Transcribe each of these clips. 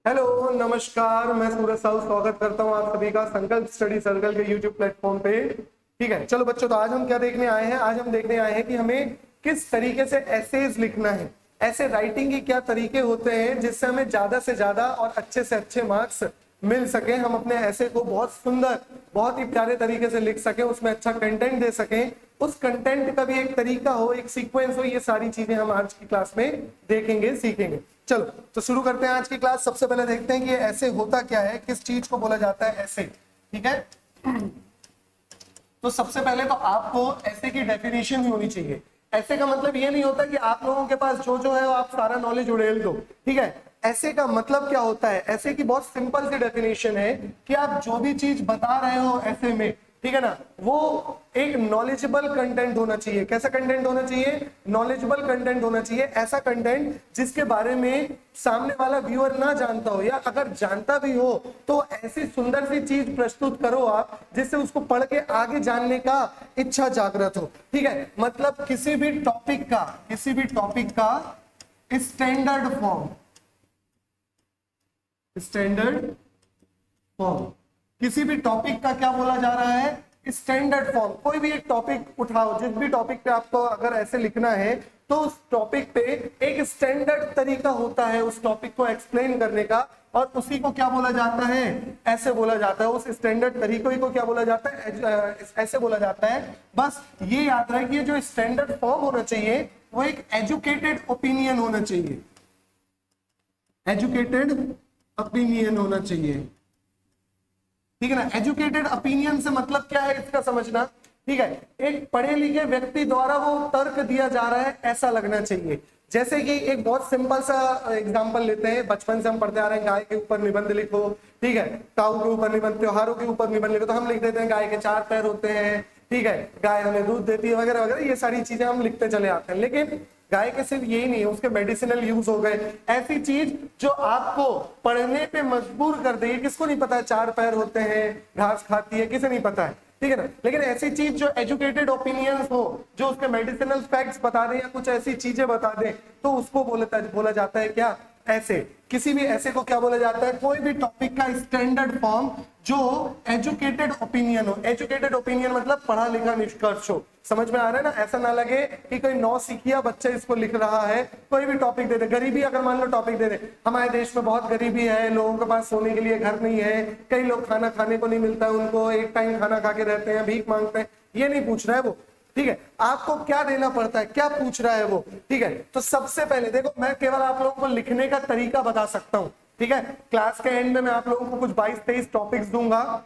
Hello नमस्कार, मैं सूरज साहू स्वागत करता हूं आप सभी का संकल्प स्टडी सर्कल के यूट्यूब प्लेटफॉर्म पे। ठीक है, चलो बच्चों, तो आज हम क्या देखने आए हैं? आज हम देखने आए हैं कि हमें किस तरीके से एसेज लिखना है। ऐसे राइटिंग के क्या तरीके होते हैं जिससे हमें ज्यादा से ज्यादा और अच्छे से अच्छे मार्क्स मिल सके, हम अपने ऐसे को बहुत सुंदर, बहुत ही प्यारे तरीके से लिख सकें, उसमें अच्छा कंटेंट दे सकें, उस कंटेंट का भी एक तरीका हो, एक सीक्वेंस हो। ये सारी चीजें हम आज की क्लास में देखेंगे, सीखेंगे। चलो तो शुरू करते हैं आज की क्लास। सबसे पहले देखते हैं कि ये ऐसे होता क्या है, किस चीज को बोला जाता है ऐसे। ठीक है, तो सबसे पहले तो आपको ऐसे की डेफिनेशन भी होनी चाहिए। ऐसे का मतलब ये नहीं होता कि आप लोगों के पास जो है वो आप सारा नॉलेज उड़ेल दो। ठीक है, ऐसे का मतलब क्या होता है? ऐसे की बहुत सिंपल सी डेफिनेशन है कि आप जो भी चीज बता रहे हो ऐसे में, ठीक है ना, वो एक नॉलेजेबल कंटेंट होना चाहिए। कैसा कंटेंट होना चाहिए? नॉलेजेबल कंटेंट होना चाहिए। ऐसा कंटेंट जिसके बारे में सामने वाला व्यूअर ना जानता हो, या अगर जानता भी हो तो ऐसी सुंदर सी चीज प्रस्तुत करो आप जिससे उसको पढ़ के आगे जानने का इच्छा जागृत हो। ठीक है, मतलब किसी भी टॉपिक का स्टैंडर्ड फॉर्म, किसी भी टॉपिक का क्या बोला जा रहा है? Standard form. कोई भी एक टॉपिक उठाओ, जिस भी टॉपिक पे आपको अगर ऐसे लिखना है तो उस टॉपिक पे एक स्टैंडर्ड तरीका होता है उस टॉपिक को एक्सप्लेन करने का, और उसी को क्या बोला जाता है? ऐसे बोला जाता है। उस स्टैंडर्ड तरीके को क्या बोला जाता है? ऐसे बोला जाता है। बस ये याद रहे कि जो स्टैंडर्ड फॉर्म होना चाहिए वो एक एजुकेटेड ओपिनियन होना चाहिए। एजुकेटेड ओपिनियन होना चाहिए, ठीक है ना। एजुकेटेड ओपिनियन से मतलब क्या है इसका समझना। ठीक है, एक पढ़े लिखे व्यक्ति द्वारा वो तर्क दिया जा रहा है ऐसा लगना चाहिए। जैसे कि एक बहुत सिंपल सा एग्जांपल लेते हैं, बचपन से हम पढ़ते आ रहे हैं, गाय के ऊपर निबंध लिखो, ठीक है, काऊ के ऊपर निबंध, त्योहारों के ऊपर निबंध लिखो, तो हम लिख देते हैं गाय के 4 पैर होते हैं, ठीक है, गाय हमें दूध देती है, वगैरह वगैरह, ये सारी चीजें हम लिखते चले आते हैं। लेकिन गाय के सिर्फ यही नहीं है, उसके मेडिसिनल यूज हो गए, ऐसी चीज जो आपको पढ़ने पे मजबूर कर देगी। किसको नहीं पता है 4 पैर होते हैं, घास खाती है, किसे नहीं पता है, ठीक है ना। लेकिन ऐसी चीज जो एजुकेटेड ओपिनियंस हो, जो उसके मेडिसिनल फैक्ट्स बता दे या कुछ ऐसी चीजें बता दे, तो उसको बोला जाता है क्या? ऐसे। किसी भी ऐसे को क्या बोला जाता है? कोई भी टॉपिक का स्टैंडर्ड फॉर्म जो एजुकेटेड ओपिनियन हो। एजुकेटेड ओपिनियन मतलब पढ़ा लिखा निष्कर्ष हो। समझ में आ रहा है ना? ऐसा ना लगे कि कोई नौसिखिया बच्चा इसको लिख रहा है, कोई भी टॉपिक दे दे। गरीबी अगर मान लो टॉपिक दे दे, हमारे देश में बहुत गरीबी है, लोगों के पास सोने के लिए घर नहीं है, कई लोग खाना खाने को नहीं मिलता है, उनको एक टाइम खाना खा के रहते हैं, भीख मांगते हैं, ये नहीं पूछ रहा है वो। ठीक है, आपको क्या देना पड़ता है, क्या पूछ रहा है वो। ठीक है, तो सबसे पहले देखो, मैं केवल आप लोगों को लिखने का तरीका बता सकता हूं। ठीक है, क्लास के एंड में मैं आप लोगों को कुछ 22-23 टॉपिक्स दूंगा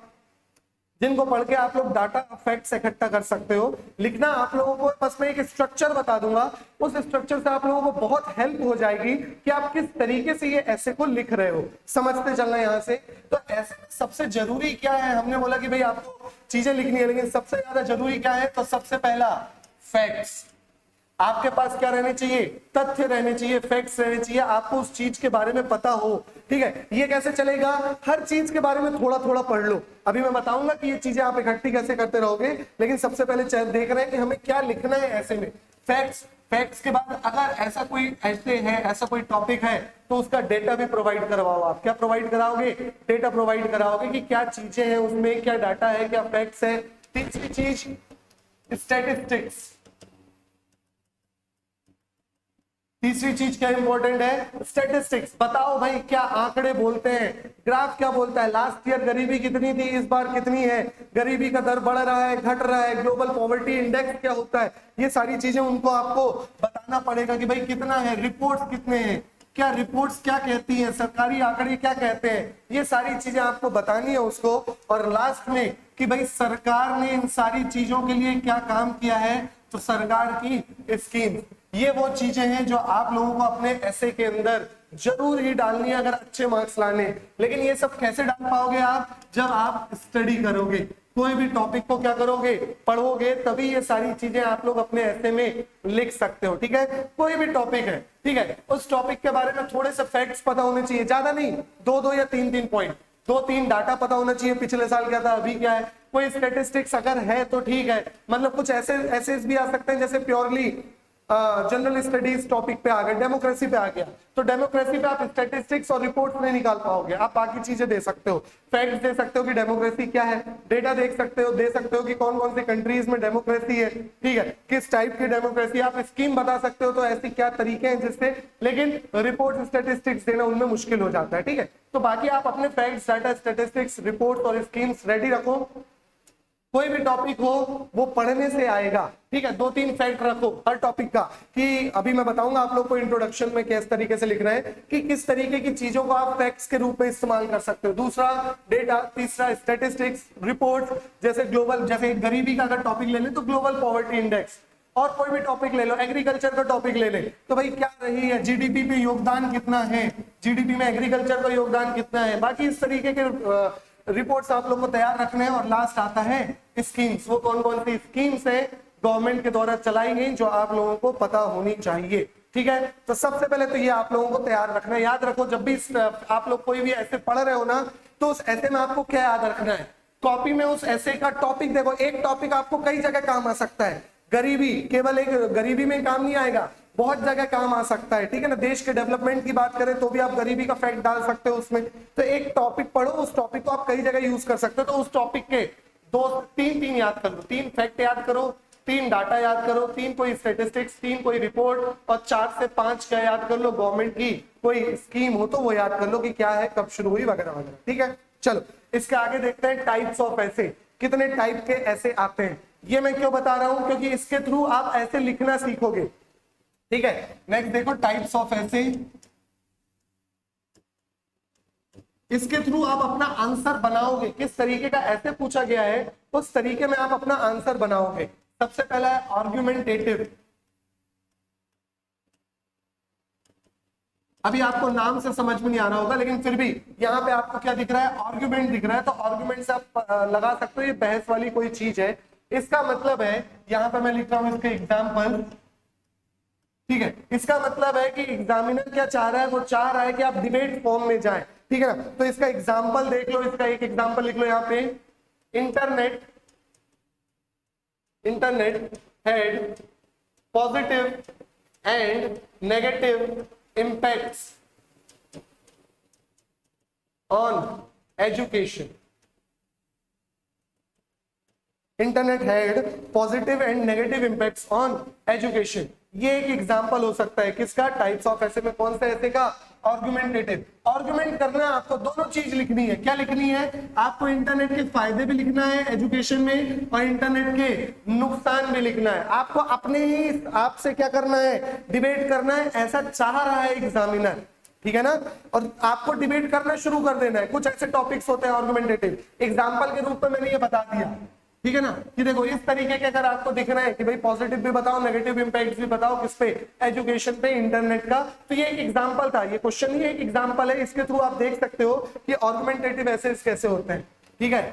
जिनको पढ़ के आप लोग डाटा फैक्ट्स इकट्ठा कर सकते हो। लिखना आप लोगों को, बस मैं एक स्ट्रक्चर बता दूंगा, उस स्ट्रक्चर से आप लोगों को बहुत हेल्प हो जाएगी कि आप किस तरीके से ये ऐसे को लिख रहे हो, समझते चलना यहां से। तो ऐसे सबसे जरूरी क्या है? हमने बोला कि भाई आपको चीजें लिखनी है, लेकिन सबसे ज्यादा जरूरी क्या है? तो सबसे पहला फैक्ट्स। आपके पास क्या रहने चाहिए? तथ्य रहने चाहिए, फैक्ट्स रहने चाहिए, आपको उस चीज के बारे में पता हो। ठीक है, ये कैसे चलेगा? हर चीज के बारे में थोड़ा थोड़ा पढ़ लो। अभी मैं बताऊंगा कि ये चीजें आप इकट्ठी कैसे करते रहोगे, लेकिन सबसे पहले देख रहे हैं कि हमें क्या लिखना है ऐसे में। फैक्ट्स, फैक्ट्स के बाद अगर ऐसा कोई ऐसे है, ऐसा कोई टॉपिक है, तो उसका डेटा भी प्रोवाइड करवाओ। आप क्या प्रोवाइड कराओगे? डेटा प्रोवाइड कराओगे कि क्या चीजें हैं उसमें, क्या डाटा है, क्या फैक्ट्स है। तीसरी चीज स्टैटिस्टिक्स। तीसरी चीज क्या इंपॉर्टेंट है? स्टैटिस्टिक्स। बताओ भाई क्या आंकड़े बोलते हैं, ग्राफ क्या बोलता है, लास्ट ईयर गरीबी कितनी थी, इस बार कितनी है, गरीबी का दर बढ़ रहा है, घट रहा है, ग्लोबल पॉवर्टी इंडेक्स क्या होता है, ये सारी चीजें उनको आपको बताना पड़ेगा कि भाई कितना है, रिपोर्ट्स कितने हैं, क्या रिपोर्ट्स क्या कहती हैं, सरकारी आंकड़े क्या कहते हैं, ये सारी चीजें आपको बतानी है उसको। और लास्ट में कि भाई सरकार ने इन सारी चीजों के लिए क्या काम किया है, तो सरकार की स्कीम। ये वो चीजें हैं जो आप लोगों को अपने ऐसे के अंदर जरूर ही डालनी है अगर अच्छे मार्क्स लाने। लेकिन ये सब कैसे डाल पाओगे आप? जब आप स्टडी करोगे, कोई भी टॉपिक को क्या करोगे? पढ़ोगे, तभी ये सारी चीजें आप लोग अपने ऐसे में लिख सकते हो। ठीक है, कोई भी टॉपिक है, ठीक है, उस टॉपिक के बारे में थोड़े से फैक्ट्स पता होने चाहिए, ज्यादा नहीं, 2-2 या 3-3 पॉइंट, 2-3 डाटा पता होना चाहिए, पिछले साल क्या था, अभी क्या है, कोई स्टेटिस्टिक्स अगर है तो ठीक है। मतलब कुछ ऐसे भी आ सकते हैं जैसे प्योरली जनरल स्टडीज टॉपिक पे आ गए, डेमोक्रेसी पे आ गया, तो डेमोक्रेसी पे आप स्टैटिस्टिक्स और रिपोर्ट नहीं निकाल पाओगे, आप बाकी चीजें दे सकते हो, फैक्ट्स दे सकते हो कि डेमोक्रेसी क्या है, डेटा देख सकते हो, दे सकते हो कि कौन कौन सी कंट्रीज में डेमोक्रेसी है, ठीक है, किस टाइप की डेमोक्रेसी, आप स्कीम बता सकते हो, तो ऐसी क्या तरीके हैं जिससे, लेकिन रिपोर्ट स्टैटिस्टिक्स देना उनमें मुश्किल हो जाता है, ठीक है। तो बाकी आप अपने फैक्ट्स, डाटा, स्टैटिस्टिक्स, रिपोर्ट और स्कीम्स रेडी रखो, कोई भी टॉपिक हो वो पढ़ने से आएगा, ठीक है। 2-3 फैक्ट रखो हर टॉपिक का, कि अभी मैं बताऊंगा आप लोग को इंट्रोडक्शन में किस तरीके से लिखना है, कि किस तरीके की चीजों को आप फैक्ट्स के रूप में इस्तेमाल कर सकते हो। दूसरा डेटा, तीसरा स्टैटिस्टिक्स, रिपोर्ट, जैसे ग्लोबल, जैसे गरीबी का अगर टॉपिक ले लें तो ग्लोबल पॉवर्टी इंडेक्स, और कोई भी टॉपिक ले लो, एग्रीकल्चर का टॉपिक ले ले तो भाई क्या रही है जीडीपी पे योगदान कितना है, जीडीपी में एग्रीकल्चर का योगदान कितना है, बाकी इस तरीके के रिपोर्ट्स आप लोग को तैयार रखने हैं। और लास्ट आता है स्कीम्स, वो कौन कौन सी स्कीम्स है गवर्नमेंट के द्वारा चलाई गई जो आप लोगों को पता होनी चाहिए, ठीक है। तो सबसे पहले तो ये आप लोगों को तैयार रखना है। याद रखो, जब भी आप लोग कोई भी ऐसे पढ़ रहे हो ना, तो उस ऐसे में आपको क्या याद रखना है, कॉपी में उस ऐसे का टॉपिक देखो, एक टॉपिक आपको कई जगह काम आ सकता है, गरीबी केवल एक गरीबी में काम नहीं आएगा, बहुत जगह काम आ सकता है, ठीक है ना। देश के डेवलपमेंट की बात करें तो भी आप गरीबी का फैक्ट डाल सकते हो उसमें, तो एक टॉपिक पढ़ो, उस टॉपिक को आप कई जगह यूज कर सकते हो, तो उस टॉपिक के 2-3 याद कर लो, 3 फैक्ट याद करो, 3 डाटा याद करो, 3 कोई स्टेटिस्टिक्स, 3 कोई रिपोर्ट, और 4 से 5 क्या याद कर लो, गवर्नमेंट की कोई स्कीम हो तो वो याद कर लो कि क्या है, कब शुरू हुई, वगैरह वगैरह, ठीक है। चलो इसके आगे देखते हैं टाइप्स ऑफ ऐसे, कितने टाइप के ऐसे आते हैं। ये मैं क्यों बता रहा हूं, क्योंकि इसके थ्रू आप ऐसे लिखना सीखोगे, ठीक है। नेक्स्ट देखो टाइप्स ऑफ ऐसे, इसके थ्रू आप अपना आंसर बनाओगे, किस तरीके का ऐसे पूछा गया है उस तरीके में आप अपना आंसर बनाओगे। सबसे पहला है आर्गुमेंटेटिव। अभी आपको नाम से समझ में नहीं आ रहा होगा, लेकिन फिर भी यहाँ पे आपको क्या दिख रहा है, आर्गुमेंट दिख रहा है, तो आर्गुमेंट से आप लगा सकते हो ये बहस वाली कोई चीज है। इसका मतलब है, यहाँ पे मैं लिख रहा हूं इसके एग्जाम्पल, ठीक है। इसका मतलब है कि एग्जामिनर क्या चाह रहा है, वो चाह रहा है कि आप डिबेट फॉर्म में जाएं, ठीक है ना। तो इसका एग्जाम्पल देख लो, इसका एक एग्जाम्पल लिख लो यहाँ पे, internet had positive and negative impacts on education. Internet had positive and negative impacts on education. ये एक एग्जाम्पल हो सकता है किसका, टाइप्स ऑफ ऐसे में कौन सा ऐसे का, आर्गुमेंटेटिव। आर्गुमेंट करना है आपको, दोनों चीज लिखनी है। क्या लिखनी है आपको, इंटरनेट के फायदे भी लिखना है एजुकेशन में, और इंटरनेट के नुकसान भी लिखना है। आपको अपने ही आपसे क्या करना है, डिबेट करना है, ऐसा चाह रहा है एग्जामिनर, ठीक है ना। और आपको डिबेट करना शुरू कर देना है। कुछ ऐसे टॉपिक्स होते हैं आर्गुमेंटेटिव, एग्जाम्पल के रूप में मैंने ये बता दिया, ठीक है ना, कि देखो इस तरीके के अगर आपको दिखना है कि भाई पॉजिटिव भी बताओ, नेगेटिव इंपैक्ट भी बताओ, किस पे, एजुकेशन पे, इंटरनेट का, तो ये एक एग्जांपल था, ये क्वेश्चन नहीं है, एक एग्जांपल है। इसके थ्रू आप देख सकते हो कि आर्गुमेंटेटिव एसेस कैसे होते हैं, ठीक है।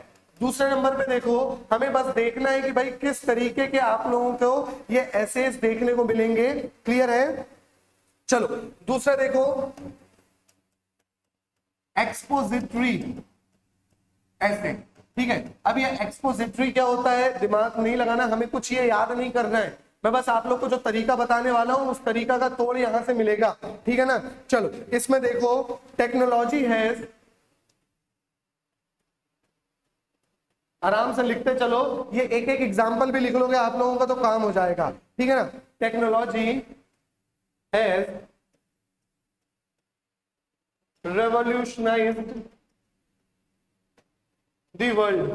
दूसरे नंबर पे देखो, हमें बस देखना है कि भाई किस तरीके के आप लोगों को ये एसेस देखने को मिलेंगे, क्लियर है। चलो दूसरा देखो, एक्सपोजिटरी ऐसे, ठीक है। अब ये एक्सपोजिटरी क्या होता है, दिमाग नहीं लगाना, हमें कुछ ये याद नहीं करना है, मैं बस आप लोग को जो तरीका बताने वाला हूं उस तरीका का तोड़ यहां से मिलेगा, ठीक है ना। चलो इसमें देखो, टेक्नोलॉजी हैज, आराम से लिखते चलो, ये एक एक एग्जांपल भी लिख लोगे आप लोगों का तो काम हो जाएगा, ठीक है ना। Technology has revolutionized the world,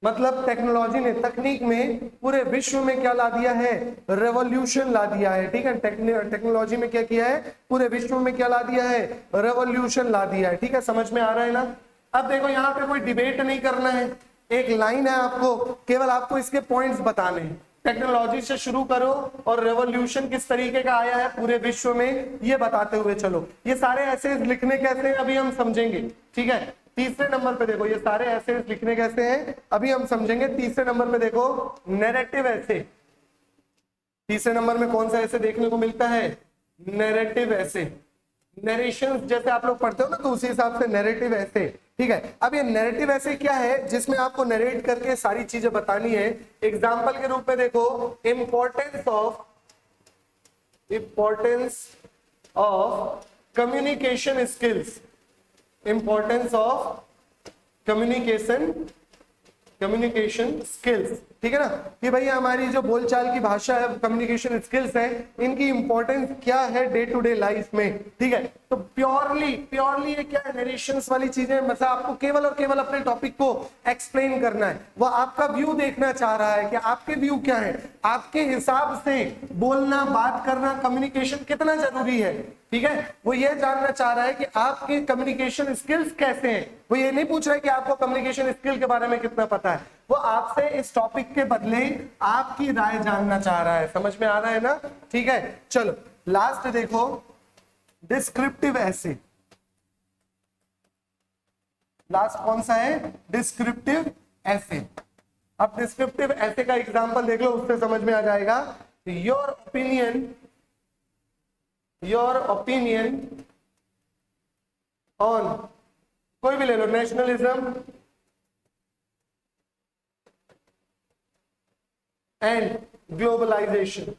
मतलब टेक्नोलॉजी ने, तकनीक में पूरे विश्व में क्या ला दिया है, रेवोल्यूशन ला दिया है, ठीक है। टेक्नोलॉजी में क्या किया है, पूरे विश्व में क्या ला दिया है, रेवोल्यूशन ला दिया है, ठीक है। समझ में आ रहा है ना। अब देखो यहाँ पे कोई डिबेट नहीं करना है, एक लाइन है, आपको केवल आपको इसके पॉइंट्स बताने हैं। टेक्नोलॉजी से शुरू करो और रेवोल्यूशन किस तरीके का आया है पूरे विश्व में, ये बताते हुए चलो। ये सारे ऐसे लिखने कैसे हैं अभी हम समझेंगे, ठीक है। तीसरे नंबर पे देखो, ये सारे ऐसे लिखने कैसे हैं अभी हम समझेंगे। तीसरे नंबर पे देखो, नैरेटिव ऐसे। तीसरे नंबर में कौन सा ऐसे देखने को मिलता है, नैरेटिव ऐसे। नरेशन जैसे आप लोग पढ़ते हो ना, तो उसी हिसाब से नैरेटिव ऐसे, ठीक है। अब ये नैरेटिव ऐसे क्या है जिसमें आपको नरेट करके सारी चीजें बतानी है। एग्जाम्पल के रूप में देखो, importance of communication skills, importance of communication skills, ठीक है ना। कि भाई हमारी जो बोलचाल की भाषा है, कम्युनिकेशन स्किल्स है, इनकी इंपॉर्टेंस क्या है डे टू डे लाइफ में, ठीक है। तो प्योरली ये क्या है, नरेशंस वाली चीजें, मतलब आपको केवल और केवल अपने टॉपिक को एक्सप्लेन करना है। वो आपका व्यू देखना चाह रहा है कि आपके व्यू क्या है, आपके हिसाब से बोलना, बात करना, कम्युनिकेशन कितना जरूरी है, ठीक है। वो ये जानना चाह रहा है कि आपके कम्युनिकेशन स्किल्स कैसे हैं। वो ये नहीं पूछ रहा है कि आपको कम्युनिकेशन स्किल के बारे में कितना पता है, वो आपसे इस टॉपिक के बदले आपकी राय जानना चाह रहा है। समझ में आ रहा है ना, ठीक है। चलो लास्ट देखो, डिस्क्रिप्टिव ऐसे, लास्ट कौन सा है, डिस्क्रिप्टिव ऐसे। अब डिस्क्रिप्टिव ऐसे का एग्जांपल देख लो, उससे समझ में आ जाएगा। योर ओपिनियन ऑन, कोई भी ले लो, नेशनलिज्म एंड ग्लोबलाइजेशन।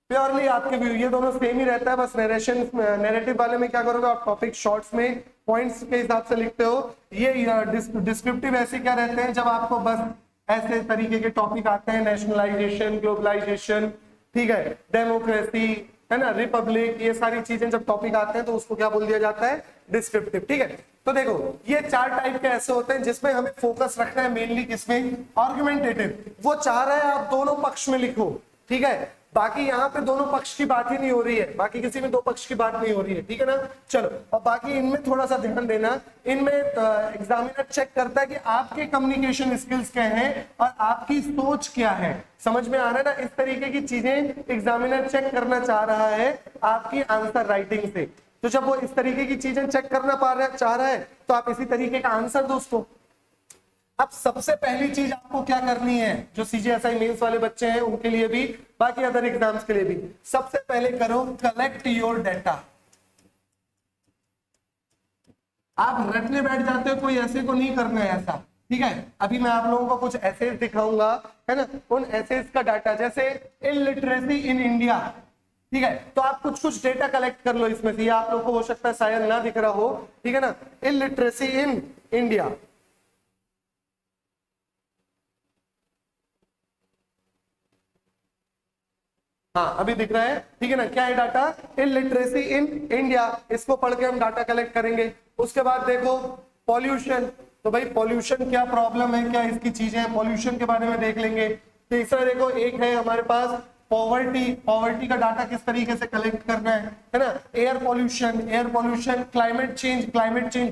प्योरली आपके व्यू, ये दोनों सेम ही रहता है, बस नैरेटिव वाले में क्या करोगे आप, टॉपिक शॉर्ट्स में पॉइंट्स के हिसाब से लिखते हो। ये डिस्क्रिप्टिव ऐसे क्या रहते हैं, जब आपको बस ऐसे तरीके के टॉपिक आते हैं, नेशनलाइजेशन, ग्लोबलाइजेशन, ठीक है, डेमोक्रेसी, है ना, रिपब्लिक, ये सारी चीजें जब टॉपिक आते हैं तो उसको क्या बोल दिया जाता है, डिस्क्रिप्टिव, ठीक है। तो देखो ये 4 टाइप के ऐसे होते हैं जिसमें हमें फोकस रखना है मेनली किसमें, आर्गुमेंटेटिव। वो चाह रहा है आप दोनों पक्ष में लिखो, ठीक है। बाकी यहाँ पे दोनों पक्ष की बात ही नहीं हो रही है, बाकी किसी में दो पक्ष की बात नहीं हो रही है, ठीक है ना। चलो, और बाकी इनमें थोड़ा सा ध्यान देना, इनमें एग्जामिनर चेक करता है कि आपके कम्युनिकेशन स्किल्स क्या हैं और आपकी सोच क्या है। समझ में आ रहा है ना, इस तरीके की चीजें एग्जामिनर चेक करना चाह रहा है आपकी आंसर राइटिंग से। तो जब वो इस तरीके की चीजें चेक करना चाह रहा है तो आप इसी तरीके का आंसर दो उसको। अब सबसे पहली चीज आपको क्या करनी है, जो सीजीएसआई मेंस वाले बच्चे हैं उनके लिए भी, बाकी अदर एग्जाम्स के लिए भी, सबसे पहले करो कलेक्ट योर डेटा। आप रटने बैठ जाते हो, कोई ऐसे को नहीं करना है ऐसा, ठीक है। अभी मैं आप लोगों को कुछ एसेज दिखाऊंगा, है ना, उन एसेज का डाटा, जैसे इलिटरेसी इन इंडिया, ठीक है। तो आप कुछ डेटा कलेक्ट कर लो इसमें से, आप लोग को हो सकता है शायद ना दिख रहा हो, ठीक है ना, इलिटरेसी इन इंडिया। हाँ अभी दिख रहा है, ठीक है ना, क्या है डाटा, इलिटरेसी इन इंडिया, इसको पढ़ के हम डाटा कलेक्ट करेंगे। उसके बाद देखो पॉल्यूशन, तो भाई पॉल्यूशन क्या प्रॉब्लम है, क्या इसकी चीजें हैं, पॉल्यूशन के बारे में देख लेंगे। तीसरा देखो, एक है हमारे पास पॉवर्टी का डाटा किस तरीके से कलेक्ट करना है ना। एयर पॉल्यूशन, क्लाइमेट चेंज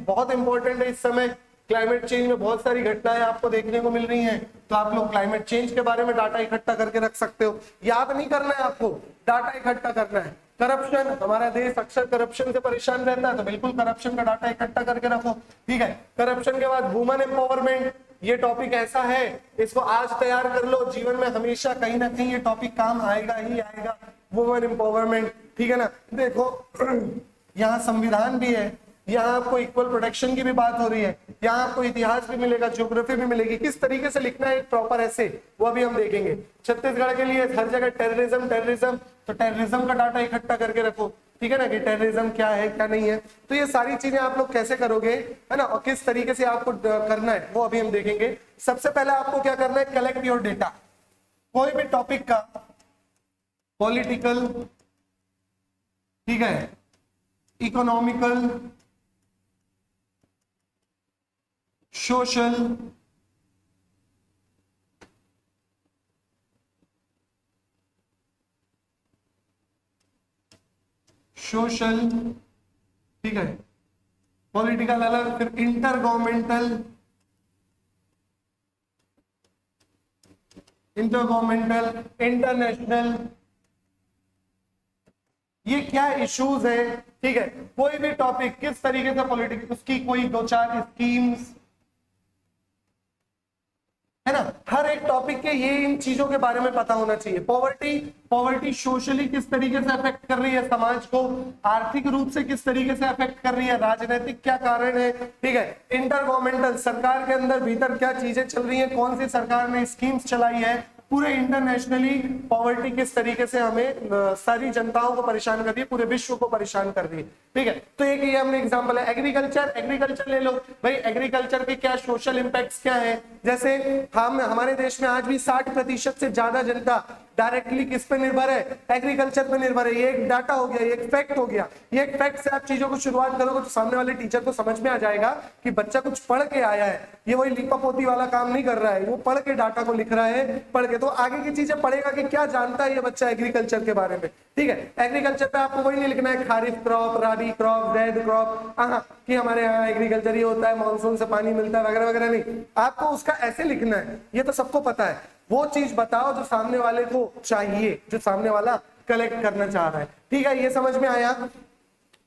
बहुत इंपॉर्टेंट है इस समय। क्लाइमेट चेंज में बहुत सारी घटनाएं आपको देखने को मिल रही हैं, तो आप लोग क्लाइमेट चेंज के बारे में डाटा इकट्ठा करके रख सकते हो। याद नहीं करना है आपको, डाटा इकट्ठा करना है। करप्शन, हमारा देश अक्सर करप्शन से परेशान रहता है, तो बिल्कुल करप्शन का डाटा इकट्ठा करके रखो, ठीक है। करप्शन के बाद वुमेन एम्पावरमेंट, ये टॉपिक ऐसा है, इसको आज तैयार कर लो, जीवन में हमेशा कहीं ना कहीं ये टॉपिक काम आएगा ही आएगा, वुमेन एम्पावरमेंट, ठीक है ना। देखो यहाँ संविधान भी है, यहाँ आपको इक्वल प्रोटेक्शन की भी बात हो रही है, यहाँ आपको इतिहास भी मिलेगा, ज्योग्राफी भी मिलेगी, किस तरीके से लिखना है प्रॉपर ऐसे, वो भी हम देखेंगे। छत्तीसगढ़ के लिए हर जगह टेररिज्म, तो टेररिज्म का डाटा इकट्ठा करके रखो, ठीक है ना, कि टेररिज्म क्या है क्या नहीं है। तो ये सारी चीजें आप लोग कैसे करोगे, है ना, और किस तरीके से आपको करना है वो अभी हम देखेंगे। सबसे पहले आपको क्या करना है, कलेक्ट योर डेटा। कोई भी टॉपिक का, पॉलिटिकल, ठीक है, इकोनॉमिकल, सोशल, ठीक है, पॉलिटिकल अलग, फिर इंटर गवर्नमेंटल, इंटरनेशनल, ये क्या इश्यूज है, ठीक है। कोई भी टॉपिक किस तरीके से पॉलिटिक्स, उसकी कोई 2-4 स्कीम्स, है ना, हर एक टॉपिक के ये इन चीजों के बारे में पता होना चाहिए। पॉवर्टी सोशली किस तरीके से अफेक्ट कर रही है समाज को, आर्थिक रूप से किस तरीके से अफेक्ट कर रही है, राजनीतिक क्या कारण है, ठीक है, इंटर गवर्नमेंटल सरकार के अंदर भीतर क्या चीजें चल रही है, कौन सी सरकार ने स्कीम्स चलाई है, पूरे इंटरनेशनली पॉवर्टी किस तरीके से हमें सारी जनताओं को परेशान कर रही है, पूरे विश्व को परेशान कर रही है, ठीक है। तो एक ये हमने एग्जांपल है। एग्रीकल्चर ले लो भाई, एग्रीकल्चर के क्या सोशल इंपैक्ट्स क्या है, जैसे हमारे देश में आज भी 60% से ज्यादा जनता डायरेक्टली किस पे निर्भर है, एग्रीकल्चर पे निर्भर है। ये एक डाटा हो गया, ये एक फैक्ट हो गया। ये एक फैक्ट से आप चीजों को शुरुआत करोगे तो सामने वाले टीचर को समझ में आ जाएगा कि बच्चा कुछ पढ़ के आया है, ये वही लिपापोती वाला काम नहीं कर रहा है, वो पढ़ के डाटा को लिख रहा है, पढ़ के तो आगे की चीजें पढ़ेगा कि क्या जानता है ये बच्चा एग्रीकल्चर के बारे में, ठीक है। एग्रीकल्चर पे आपको वही नहीं लिखना है खारिफ क्रॉप, राबी क्रॉप, जैद क्रॉप, कि हमारे यहाँ एग्रीकल्चर ही होता है, मानसून से पानी मिलता है वगैरह वगैरह, नहीं। आपको उसका ऐसे लिखना है, ये तो सबको पता है। वो चीज बताओ जो सामने वाले को चाहिए, जो सामने वाला कलेक्ट करना चाह रहा है, ठीक है। ये समझ में आया।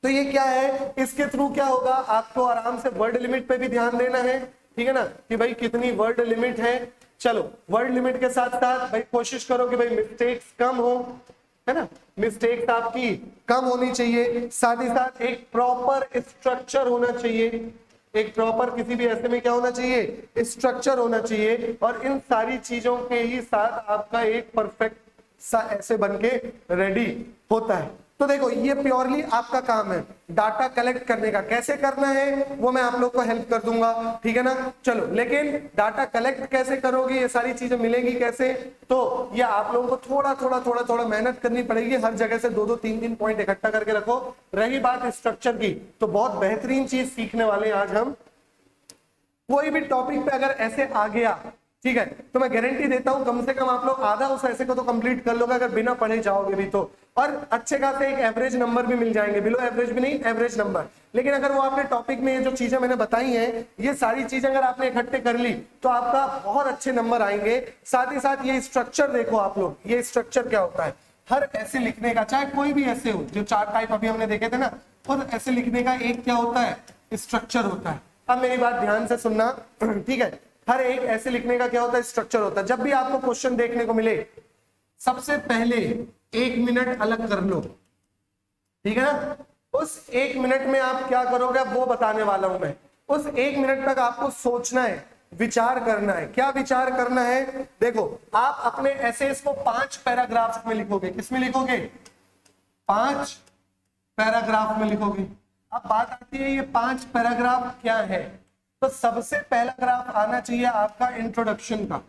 तो ये क्या है, इसके थ्रू क्या होगा, आपको आराम से वर्ड लिमिट पे भी ध्यान देना है, ठीक है ना, कि भाई कितनी वर्ड लिमिट है। चलो वर्ड लिमिट के साथ साथ भाई कोशिश करो कि भाई मिस्टेक्स कम हो, है ना, मिस्टेक्स आपकी कम होनी चाहिए। साथ ही साथ एक प्रॉपर स्ट्रक्चर होना चाहिए, एक प्रॉपर किसी भी ऐसे में क्या होना चाहिए, स्ट्रक्चर होना चाहिए। और इन सारी चीजों के ही साथ आपका एक परफेक्ट सा ऐसे बनके रेडी होता है। तो देखो ये प्योरली आपका काम है, डाटा कलेक्ट करने का। कैसे करना है वो मैं आप लोग को हेल्प कर दूंगा, ठीक है ना। चलो, लेकिन डाटा कलेक्ट कैसे करोगे, ये सारी चीजें मिलेंगी कैसे, तो ये आप लोगों को थोड़ा मेहनत करनी पड़ेगी। हर जगह से 2-2, 3-3 पॉइंट इकट्ठा करके रखो। रही बात स्ट्रक्चर की, तो बहुत बेहतरीन चीज सीखने वाले हैं आज हम। कोई भी टॉपिक पे अगर ऐसे आ गया, ठीक है, तो मैं गारंटी देता हूं कम से कम आप लोग आधा उस ऐसे को तो कंप्लीट कर लोगे, अगर बिना पढ़े जाओगे भी तो। और अच्छे खासे एक एवरेज नंबर भी मिल जाएंगे, बिलो एवरेज भी नहीं, एवरेज नंबर। लेकिन अगर वो आपने टॉपिक में ये जो चीजें मैंने बताई हैं, ये सारी चीजें अगर आपने इकट्ठे कर ली तो आपका बहुत अच्छे नंबर आएंगे। साथ ही साथ ये स्ट्रक्चर देखो आप लोग, ये स्ट्रक्चर क्या होता है, हर ऐसे लिखने का, चाहे कोई भी ऐसे हो, जो 4 टाइप अभी हमने देखे थे ना, और ऐसे लिखने का एक क्या होता है, स्ट्रक्चर होता है। अब मेरी बात ध्यान से सुनना, ठीक है। हर एक ऐसे लिखने का क्या होता है, स्ट्रक्चर होता है। जब भी आपको क्वेश्चन देखने को मिले, सबसे पहले 1 मिनट अलग कर लो, ठीक है ना। उस 1 मिनट में आप क्या करोगे, वो बताने वाला हूं मैं। उस 1 मिनट तक आपको सोचना है, विचार करना है। क्या विचार करना है, देखो आप अपने एसेस को 5 पैराग्राफ में लिखोगे। किसमें लिखोगे, 5 पैराग्राफ में लिखोगे। अब बात आती है ये 5 पैराग्राफ क्या है, तो सबसे पहला ग्राफ आना चाहिए आपका इंट्रोडक्शन का।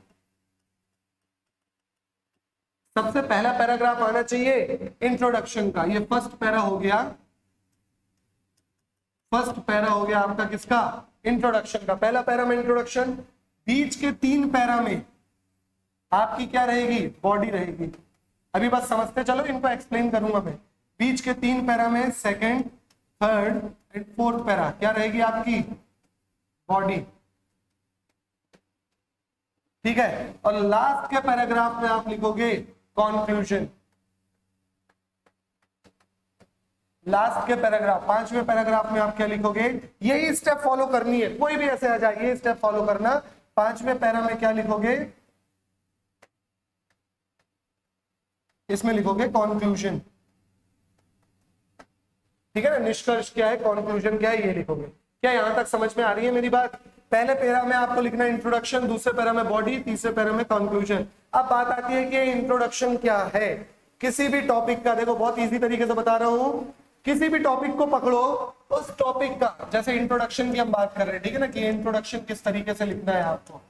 सबसे पहला पैराग्राफ आना चाहिए इंट्रोडक्शन का। ये फर्स्ट पैरा हो गया, फर्स्ट पैरा हो गया आपका किसका, इंट्रोडक्शन का। पहला पैरा में इंट्रोडक्शन, बीच के 3 पैरा में आपकी क्या रहेगी, बॉडी रहेगी। अभी बस समझते चलो, इनको एक्सप्लेन करूंगा मैं। बीच के 3 पैरा में second, third and fourth para क्या रहेगी आपकी, बॉडी, ठीक है। और लास्ट के पैराग्राफ में आप लिखोगे कंक्लूजन। लास्ट के पैराग्राफ, 5वें पैराग्राफ में आप क्या लिखोगे, यही स्टेप फॉलो करनी है। कोई भी ऐसे आ जाए, ये स्टेप फॉलो करना। 5वें पैरा में क्या लिखोगे, इसमें लिखोगे कंक्लूजन, ठीक है ना। निष्कर्ष क्या है, कंक्लूजन क्या है, ये लिखोगे। क्या यहां तक समझ में आ रही है मेरी बात। पहले पैरा में आपको लिखना है इंट्रोडक्शन, दूसरे पैरा में बॉडी, तीसरे पैरा में कंक्लूजन। अब बात आती है कि इंट्रोडक्शन क्या है किसी भी टॉपिक का। देखो बहुत इजी तरीके से बता रहा हूं, किसी भी टॉपिक को पकड़ो, उस टॉपिक का, जैसे इंट्रोडक्शन की हम बात कर रहे हैं, ठीक है ना, कि इंट्रोडक्शन किस तरीके से लिखना है आपको।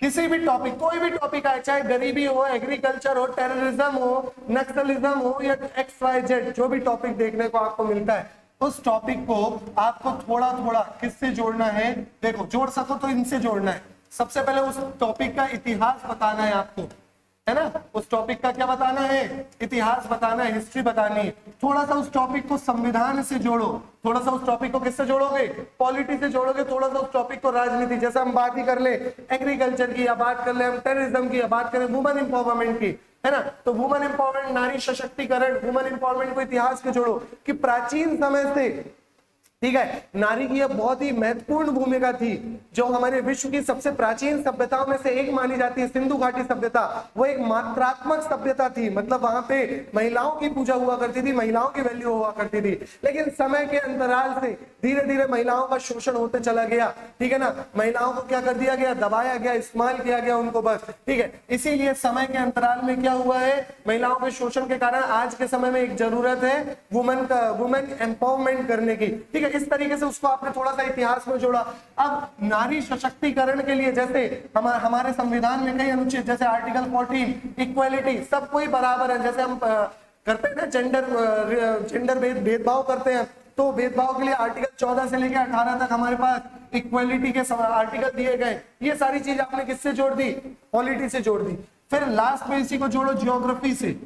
किसी भी टॉपिक, कोई भी टॉपिक आए, चाहे गरीबी हो, एग्रीकल्चर हो, टेररिज्म हो, नक्सलिज्म हो, या XYZ, जो भी टॉपिक देखने को आपको मिलता है, उस टॉपिक को आपको थोड़ा थोड़ा किससे जोड़ना है। देखो जोड़ सको तो इनसे जोड़ना है। सबसे पहले उस टॉपिक का इतिहास बताना है आपको, है ना। उस टॉपिक का क्या बताना है, इतिहास बताना है, हिस्ट्री बतानी है। थोड़ा सा उस टॉपिक को संविधान से जोड़ो, थोड़ा सा उस टॉपिक को किससे जोड़ोगे, पॉलिटी से जोड़ोगे। थोड़ा सा उस टॉपिक को राजनीति, जैसे हम बात ही कर ले एग्रीकल्चर की, या बात कर ले हम टेररिज्म की, या बात करें वुमेन एम्पावरमेंट की, है ना। तो वुमेन एम्पावरमेंट, नारी सशक्तिकरण, वुमेन एम्पावरमेंट को इतिहास के जोड़ो कि प्राचीन समय से, ठीक है। नारी की यह बहुत ही महत्वपूर्ण भूमिका थी। जो हमारे विश्व की सबसे प्राचीन सभ्यताओं में से एक मानी जाती है सिंधु घाटी सभ्यता, वो एक मात्रात्मक सभ्यता थी। मतलब वहां पे महिलाओं की पूजा हुआ करती थी, महिलाओं की वैल्यू हुआ करती थी। लेकिन समय के अंतराल से धीरे धीरे महिलाओं का शोषण होते चला गया, ठीक है ना। महिलाओं को क्या कर दिया गया, दबाया गया, इस्तेमाल किया गया उनको बस, ठीक है। इसीलिए समय के अंतराल में क्या हुआ है, महिलाओं के शोषण के कारण आज के समय में एक जरूरत है वुमेन एम्पावरमेंट करने की, ठीक है। इस तरीके से उसको आपने थोड़ा सा इतिहास में जोड़ा। अब नारी सशक्तिकरण के लिए जैसे हमारे संविधान में कई अनुच्छेद, जैसे आर्टिकल 14 इक्वालिटी, सब कोई बराबर है। जैसे हम करते हैं ना जेंडर भेदभाव करते हैं, तो भेदभाव के लिए आर्टिकल 14 से लेकर 18 तक हमारे पास इक्वालिटी के आर्टिकल दिए गए। ये सारी चीज आपने किससे जोड़ दी, पॉलिटी से जोड़ दी। फिर लास्ट में इसी को जोड़ो ज्योग्राफी से।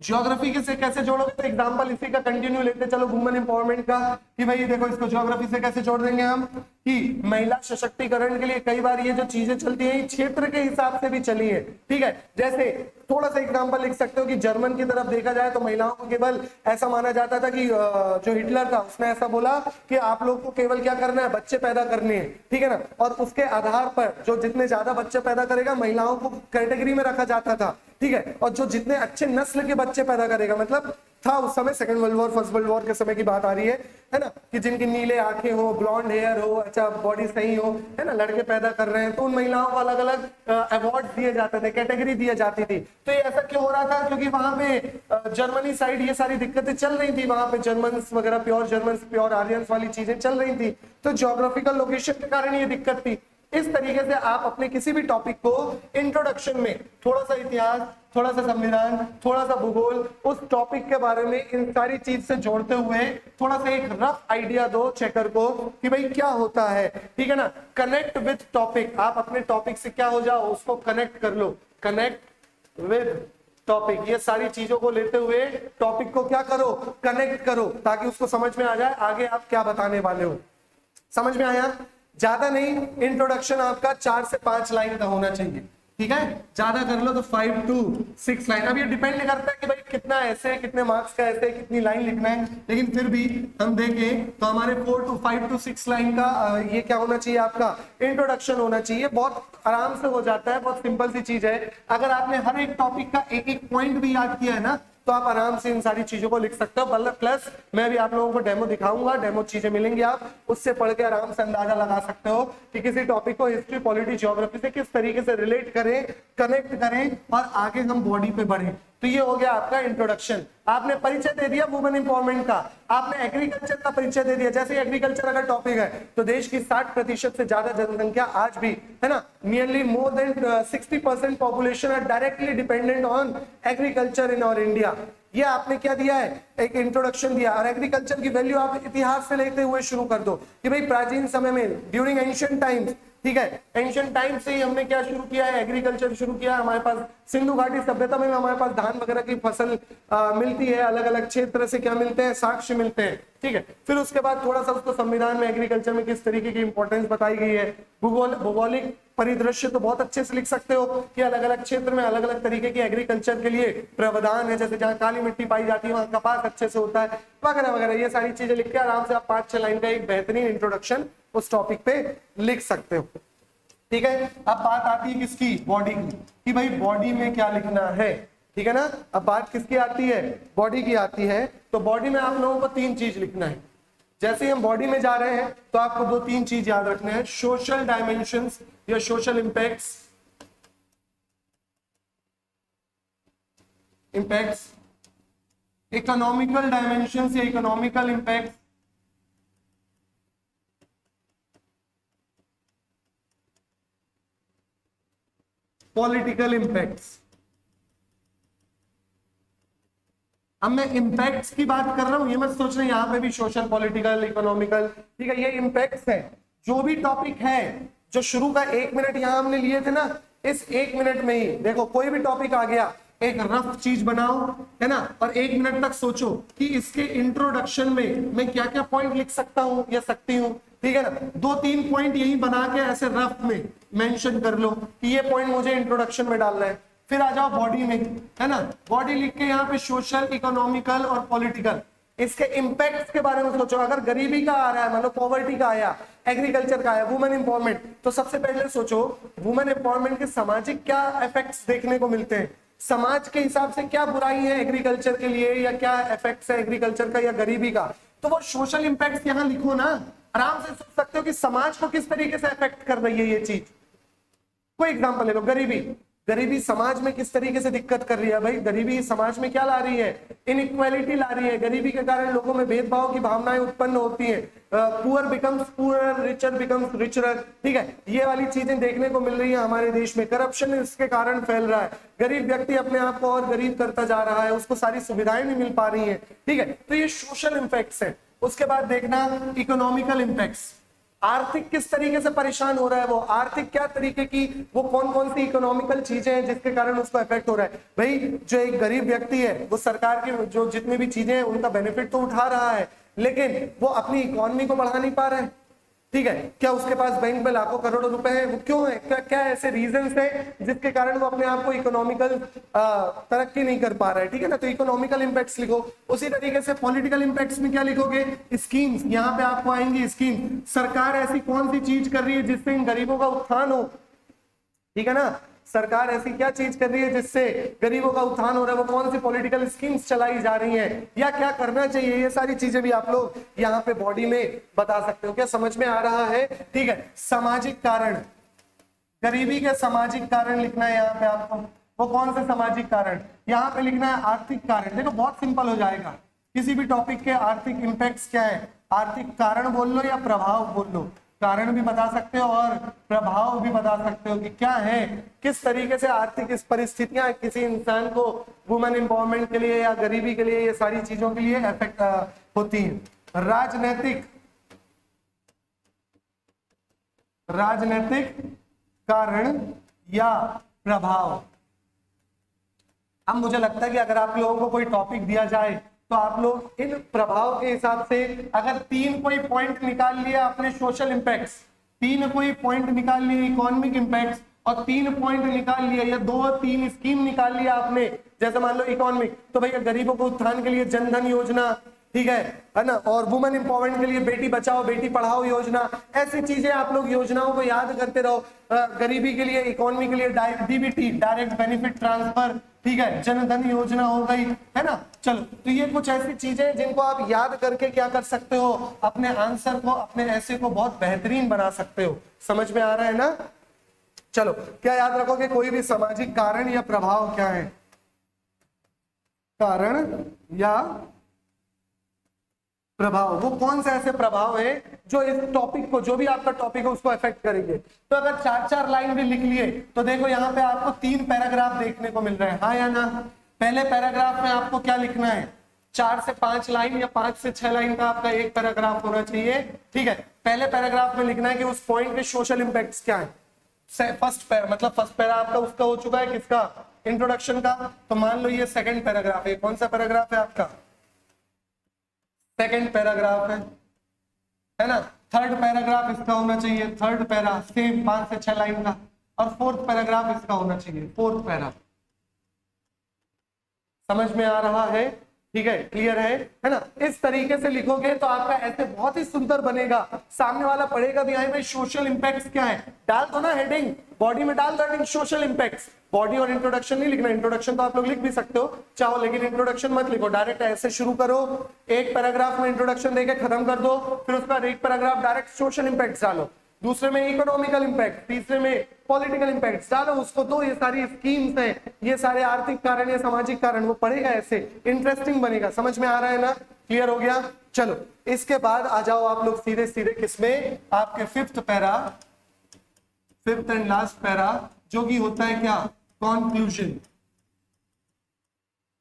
ज्योग्राफी के से कैसे जोड़ोगे, तो एग्जांपल इसी का कंटिन्यू लेते चलो वुमेन एम्पावरमेंट का, कि भाई देखो इसको ज्योग्राफी से कैसे जोड़ देंगे हम, कि महिला सशक्तिकरण के लिए कई बार ये जो चीजें चलती हैं क्षेत्र के हिसाब से भी चली है, ठीक है। जैसे थोड़ा सा एग्जांपल लिख सकते हो कि जर्मन की तरफ देखा जाए तो महिलाओं को केवल ऐसा माना जाता था कि जो हिटलर था उसने ऐसा बोला कि आप लोग को केवल क्या करना है, बच्चे पैदा करने हैं, ठीक है ना। और उसके आधार पर जो जितने ज्यादा बच्चे पैदा करेगा महिलाओं को कैटेगरी में रखा जाता था, ठीक है। और जो जितने अच्छे नस्ल के बच्चे पैदा करेगा, मतलब था उस समय second world war first world war के समय की बात आ रही है ना, कि जिनकी नीले आंखें हो, ब्लॉन्ड हेयर हो, अच्छा बॉडी सही हो, है ना, लड़के पैदा कर रहे हैं, तो उन महिलाओं को अलग अलग अवार्ड दिए जाते थे, कैटेगरी दी जाती थी। तो ये ऐसा क्यों हो रहा था, क्योंकि वहां पे जर्मनी साइड ये सारी दिक्कतें चल रही थी, वहां पे जर्मन्स वगैरह प्योर जर्मन्स प्योर आर्यंस वाली चीजें चल रही थी, तो ज्योग्राफिकल लोकेशन के कारण ये दिक्कत थी। इस तरीके से आप अपने किसी भी टॉपिक को इंट्रोडक्शन में थोड़ा सा इतिहास, थोड़ा सा संविधान, थोड़ा सा भूगोल, उस टॉपिक के बारे में इन सारी चीज से जोड़ते हुए थोड़ा सा एक रफ आइडिया दो चेकर को कि भाई क्या होता है, ठीक है ना। कनेक्ट विद टॉपिक, आप अपने टॉपिक से क्या हो जाओ, उसको कनेक्ट कर लो, कनेक्ट विद टॉपिक। ये सारी चीजों को लेते हुए टॉपिक को क्या करो, कनेक्ट करो, ताकि उसको समझ में आ जाए आगे आप क्या बताने वाले हो। समझ में आया? ज्यादा नहीं, इंट्रोडक्शन आपका 4 से 5 लाइन का होना चाहिए, ठीक है। ज्यादा कर लो तो 5 to 6 लाइन। अब ये डिपेंड करता है कि भाई कितना ऐसे, कितने मार्क्स का ऐसे, कितनी लाइन लिखना है, लेकिन फिर भी हम देखें तो हमारे 5 to 6 लाइन का ये क्या होना चाहिए, आपका इंट्रोडक्शन होना चाहिए। बहुत आराम से हो जाता है, बहुत सिंपल सी चीज है। अगर आपने हर एक टॉपिक का एक एक पॉइंट भी याद किया है ना, तो आप आराम से इन सारी चीजों को लिख सकते हो। प्लस मैं भी आप लोगों को डेमो दिखाऊंगा, डेमो चीजें मिलेंगी, आप उससे पढ़ के आराम से अंदाजा लगा सकते हो कि किसी टॉपिक को हिस्ट्री, पॉलिटी, ज्योग्राफी से किस तरीके से रिलेट करें, कनेक्ट करें और आगे हम बॉडी पे बढ़े। तो ये हो गया आपका इंट्रोडक्शन। आपने परिचय दे दिया वुमेन एम्पावरमेंट का, आपने एग्रीकल्चर का परिचय दे दिया। जैसे एग्रीकल्चर अगर टॉपिक है तो देश की 60% से ज्यादा जनसंख्या आज भी, है ना, nearly more than 60% population are directly dependent on agriculture in our India. ये आपने क्या दिया है, एक इंट्रोडक्शन दिया। और एग्रीकल्चर की वैल्यू आप इतिहास से लेते हुए शुरू कर दो कि भाई प्राचीन समय में, ड्यूरिंग एंशिएंट टाइम्स, ठीक है, एंशिएंट टाइम से ही हमने क्या शुरू किया है, एग्रीकल्चर शुरू किया है। हमारे पास सिंधु घाटी सभ्यता में हमारे पास धान वगैरह की फसल मिलती है, अलग अलग क्षेत्र से क्या मिलते हैं, साक्ष्य मिलते हैं, ठीक है। फिर उसके बाद थोड़ा सा उसको संविधान में एग्रीकल्चर में किस तरीके की इंपॉर्टेंस बताई गई है। भौगोलिक परिदृश्य तो बहुत अच्छे से लिख सकते हो कि अलग अलग क्षेत्र में अलग अलग तरीके की एग्रीकल्चर के लिए प्रावधान है। जैसे जहाँ काली मिट्टी पाई जाती है वहां कपास अच्छे से होता है, वगैरह वगैरह। ये सारी चीजें लिख के आराम से आप 5-6 लाइन का एक बेहतरीन इंट्रोडक्शन उस टॉपिक पे लिख सकते हो, ठीक है। अब बात आती है किसकी, बॉडी की, कि भाई बॉडी में क्या लिखना है, ठीक है ना। अब बात किसकी आती है, बॉडी की आती है। तो बॉडी में आप लोगों को 3 चीज लिखना है। जैसे ही हम बॉडी में जा रहे हैं तो आपको 2-3 चीज याद रखने हैं, सोशल डायमेंशंस या सोशल इंपैक्ट्स, इकोनॉमिकल डायमेंशंस या इकोनॉमिकल इंपैक्ट, पॉलिटिकल इंपैक्ट्स। अब मैं इंपैक्ट्स की बात कर रहा हूं, ये मत सोचना यहां पे भी सोशल, पॉलिटिकल, इकोनॉमिकल, ठीक है। ये इंपैक्ट्स है। जो भी टॉपिक है, जो शुरू का 1 मिनट यहां हमने लिए थे ना, इस 1 मिनट में ही देखो कोई भी टॉपिक आ गया, एक रफ चीज बनाओ, है ना, और 1 मिनट तक सोचो कि इसके इंट्रोडक्शन में मैं क्या क्या पॉइंट लिख सकता हूं या सकती हूं, ठीक है ना। 2-3 पॉइंट यही बना के ऐसे रफ में मेंशन कर लो कि ये पॉइंट मुझे इंट्रोडक्शन में डालना है। फिर आ जाओ बॉडी में, है ना, बॉडी लिख के यहाँ पे सोशल, इकोनॉमिकल और पॉलिटिकल, इसके इम्पैक्ट के बारे में सोचो। अगर गरीबी का आ रहा है, मतलब पॉवर्टी का आया, एग्रीकल्चर का आया, वुमेन एम्पावरमेंट, तो सबसे पहले सोचो वुमेन एम्पावरमेंट के सामाजिक क्या इफेक्ट्स देखने को मिलते हैं, समाज के हिसाब से क्या बुराई है एग्रीकल्चर के लिए, या क्या इफेक्ट्स है एग्रीकल्चर का या गरीबी का। तो वो सोशल इम्पैक्ट यहाँ लिखो ना, आराम से सोच सकते हो कि समाज को किस तरीके से इफेक्ट कर रही है ये चीज। कोई एग्जांपल ले लो, गरीबी, गरीबी समाज में किस तरीके से दिक्कत कर रही है भाई, गरीबी समाज में क्या ला रही है, इनइक्वालिटी ला रही है, गरीबी के कारण लोगों में भेदभाव की भावनाएं उत्पन्न होती हैं, poor becomes poor, richer becomes richer, ठीक है, ये वाली चीजें देखने को मिल रही है हमारे देश में, करप्शन इसके कारण फैल रहा है, गरीब व्यक्ति अपने आप को और गरीब करता जा रहा है, उसको सारी सुविधाएं नहीं मिल पा रही है, ठीक है, तो ये सोशल इम्पैक्ट्स है। उसके बाद देखना इकोनॉमिकल इम्पैक्ट्स, आर्थिक किस तरीके से परेशान हो रहा है वो, आर्थिक क्या तरीके की, वो कौन कौन सी इकोनॉमिकल चीजें हैं जिसके कारण उसको इफेक्ट हो रहा है। भाई जो एक गरीब व्यक्ति है वो सरकार की जो जितनी भी चीजें हैं उनका बेनिफिट तो उठा रहा है, लेकिन वो अपनी इकोनॉमी को बढ़ा नहीं पा रहा है, ठीक है, क्या उसके पास बैंक में लाखों करोड़ों रुपए हैं, वो क्यों है, क्या क्या ऐसे रीजंस हैं जिसके कारण वो अपने आप को इकोनॉमिकल तरक्की नहीं कर पा रहा है, ठीक है ना, तो इकोनॉमिकल इंपैक्ट्स लिखो। उसी तरीके से पॉलिटिकल इंपैक्ट्स में क्या लिखोगे, स्कीम्स, यहाँ पे आपको आएंगी स्कीम, सरकार ऐसी कौन सी चीज कर रही है जिससे इन गरीबों का उत्थान हो, ठीक है ना, सरकार ऐसी क्या चीज कर रही है जिससे गरीबों का उत्थान हो रहा है, वो कौन सी पॉलिटिकल स्कीम्स चलाई जा रही हैं, या क्या करना चाहिए, ये सारी चीजें भी आप लोग यहाँ पे बॉडी में बता सकते हो। क्या समझ में आ रहा है, ठीक है। सामाजिक कारण, गरीबी के सामाजिक कारण लिखना है यहाँ पे आपको, वो कौन से सामाजिक कारण, यहाँ पे लिखना है आर्थिक कारण। देखो बहुत सिंपल हो जाएगा, किसी भी टॉपिक के आर्थिक इंपैक्ट्स क्या है, आर्थिक कारण बोल लो या प्रभाव बोल लो, कारण भी बता सकते हो और प्रभाव भी बता सकते हो कि क्या है, किस तरीके से आर्थिक इस परिस्थितियां किसी इंसान को वुमेन एम्पावरमेंट के लिए या गरीबी के लिए, ये सारी चीजों के लिए इफेक्ट होती है। राजनीतिक कारण या प्रभाव। अब मुझे लगता है कि अगर आप लोगों को कोई टॉपिक दिया जाए तो आप लोग इन प्रभाव के हिसाब से अगर 3 कोई पॉइंट निकाल लिया अपने सोशल इंपैक्ट्स, 3 कोई पॉइंट निकाल लिए इकोनॉमिक इंपैक्ट्स, और 3 पॉइंट निकाल लिया या 2-3 स्कीम निकाल लिया आपने, जैसे मान लो इकोनॉमिक, तो भैया गरीबों को उत्थान के लिए जनधन योजना, ठीक है ना, और वुमेन एम्पावरमेंट के लिए बेटी बचाओ बेटी पढ़ाओ योजना, ऐसी चीजें आप लोग योजनाओं को याद करते रहो। गरीबी के लिए, इकोनॉमी के लिए डीबीटी, डायरेक्ट बेनिफिट ट्रांसफर, ठीक है, जनधन योजना हो गई, है ना। चलो, तो ये कुछ ऐसी चीजें जिनको आप याद करके क्या कर सकते हो, अपने आंसर को, अपने ऐसे को बहुत बेहतरीन बना सकते हो। समझ में आ रहा है ना। चलो, क्या याद रखोगे, कोई भी सामाजिक कारण या प्रभाव क्या है, कारण या प्रभाव, वो कौन से ऐसे प्रभाव है जो इस टॉपिक को, जो भी आपका टॉपिक है उसको अफेक्ट करेंगे। तो अगर 4-4 लाइन भी लिख लिए तो देखो यहाँ पे आपको 3 पैराग्राफ देखने को मिल रहे हैं, हाँ या ना। पहले पैराग्राफ में आपको क्या लिखना है, 4 से 5 लाइन या 5 से 6 लाइन का आपका एक पैराग्राफ होना चाहिए, ठीक है। पहले पैराग्राफ में लिखना है कि उस पॉइंट के सोशल इंपैक्ट्स क्या है। फर्स्ट पैरा आपका उसका हो चुका है, किसका, इंट्रोडक्शन का। तो मान लो ये सेकंड पैराग्राफ है, कौन सा पैराग्राफ है आपका, सेकंड पैराग्राफ है ना। थर्ड पैराग्राफ इसका होना चाहिए, थर्ड पैरा सेम 5 से 6 लाइन का, और फोर्थ पैराग्राफ इसका होना चाहिए, फोर्थ पैरा। समझ में आ रहा है, ठीक है, क्लियर है ना। इस तरीके से लिखोगे तो आपका ऐसे बहुत ही सुंदर बनेगा, सामने वाला पढ़ेगा भी, आई भाई सोशल इंपैक्ट्स क्या है, डाल दो ना हेडिंग, बॉडी में डाल दो हेडिंग सोशल इंपैक्ट्स। बॉडी और इंट्रोडक्शन नहीं लिखना, इंट्रोडक्शन तो आप लोग लिख भी सकते हो चाहो, लेकिन इंट्रोडक्शन मत लिखो, डायरेक्ट ऐसे शुरू करो, एक पैराग्राफ में इंट्रोडक्शन देके खत्म कर दो, फिर उसका एक पैराग्राफ डायरेक्ट सोशल इंपैक्ट्स डालो, दूसरे में इकोनॉमिकल इंपैक्ट, तीसरे में पॉलिटिकल इंपैक्ट डालो, उसको दो, ये सारी स्कीम्स हैं, ये सारे आर्थिक कारण या सामाजिक कारण, वो पढ़ेगा ऐसे, इंटरेस्टिंग बनेगा। समझ में आ रहा है ना, क्लियर हो गया। चलो, इसके बाद आ जाओ आप लोग सीधे सीधे किसमें, आपके फिफ्थ एंड लास्ट पैरा, जो कि होता है क्या, कंक्लूजन,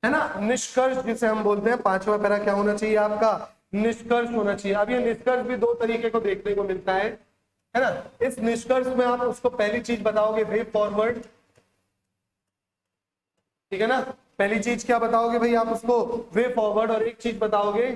है ना, निष्कर्ष जिसे हम बोलते हैं। 5वां पैरा क्या होना चाहिए आपका, निष्कर्ष होना चाहिए। अब ये निष्कर्ष भी 2 तरीके को देखने को मिलता है ना। इस निष्कर्ष में आप उसको पहली चीज बताओगे वे फॉरवर्ड, ठीक है ना, पहली चीज क्या बताओगे भाई आप उसको, वे फॉरवर्ड, और एक चीज बताओगे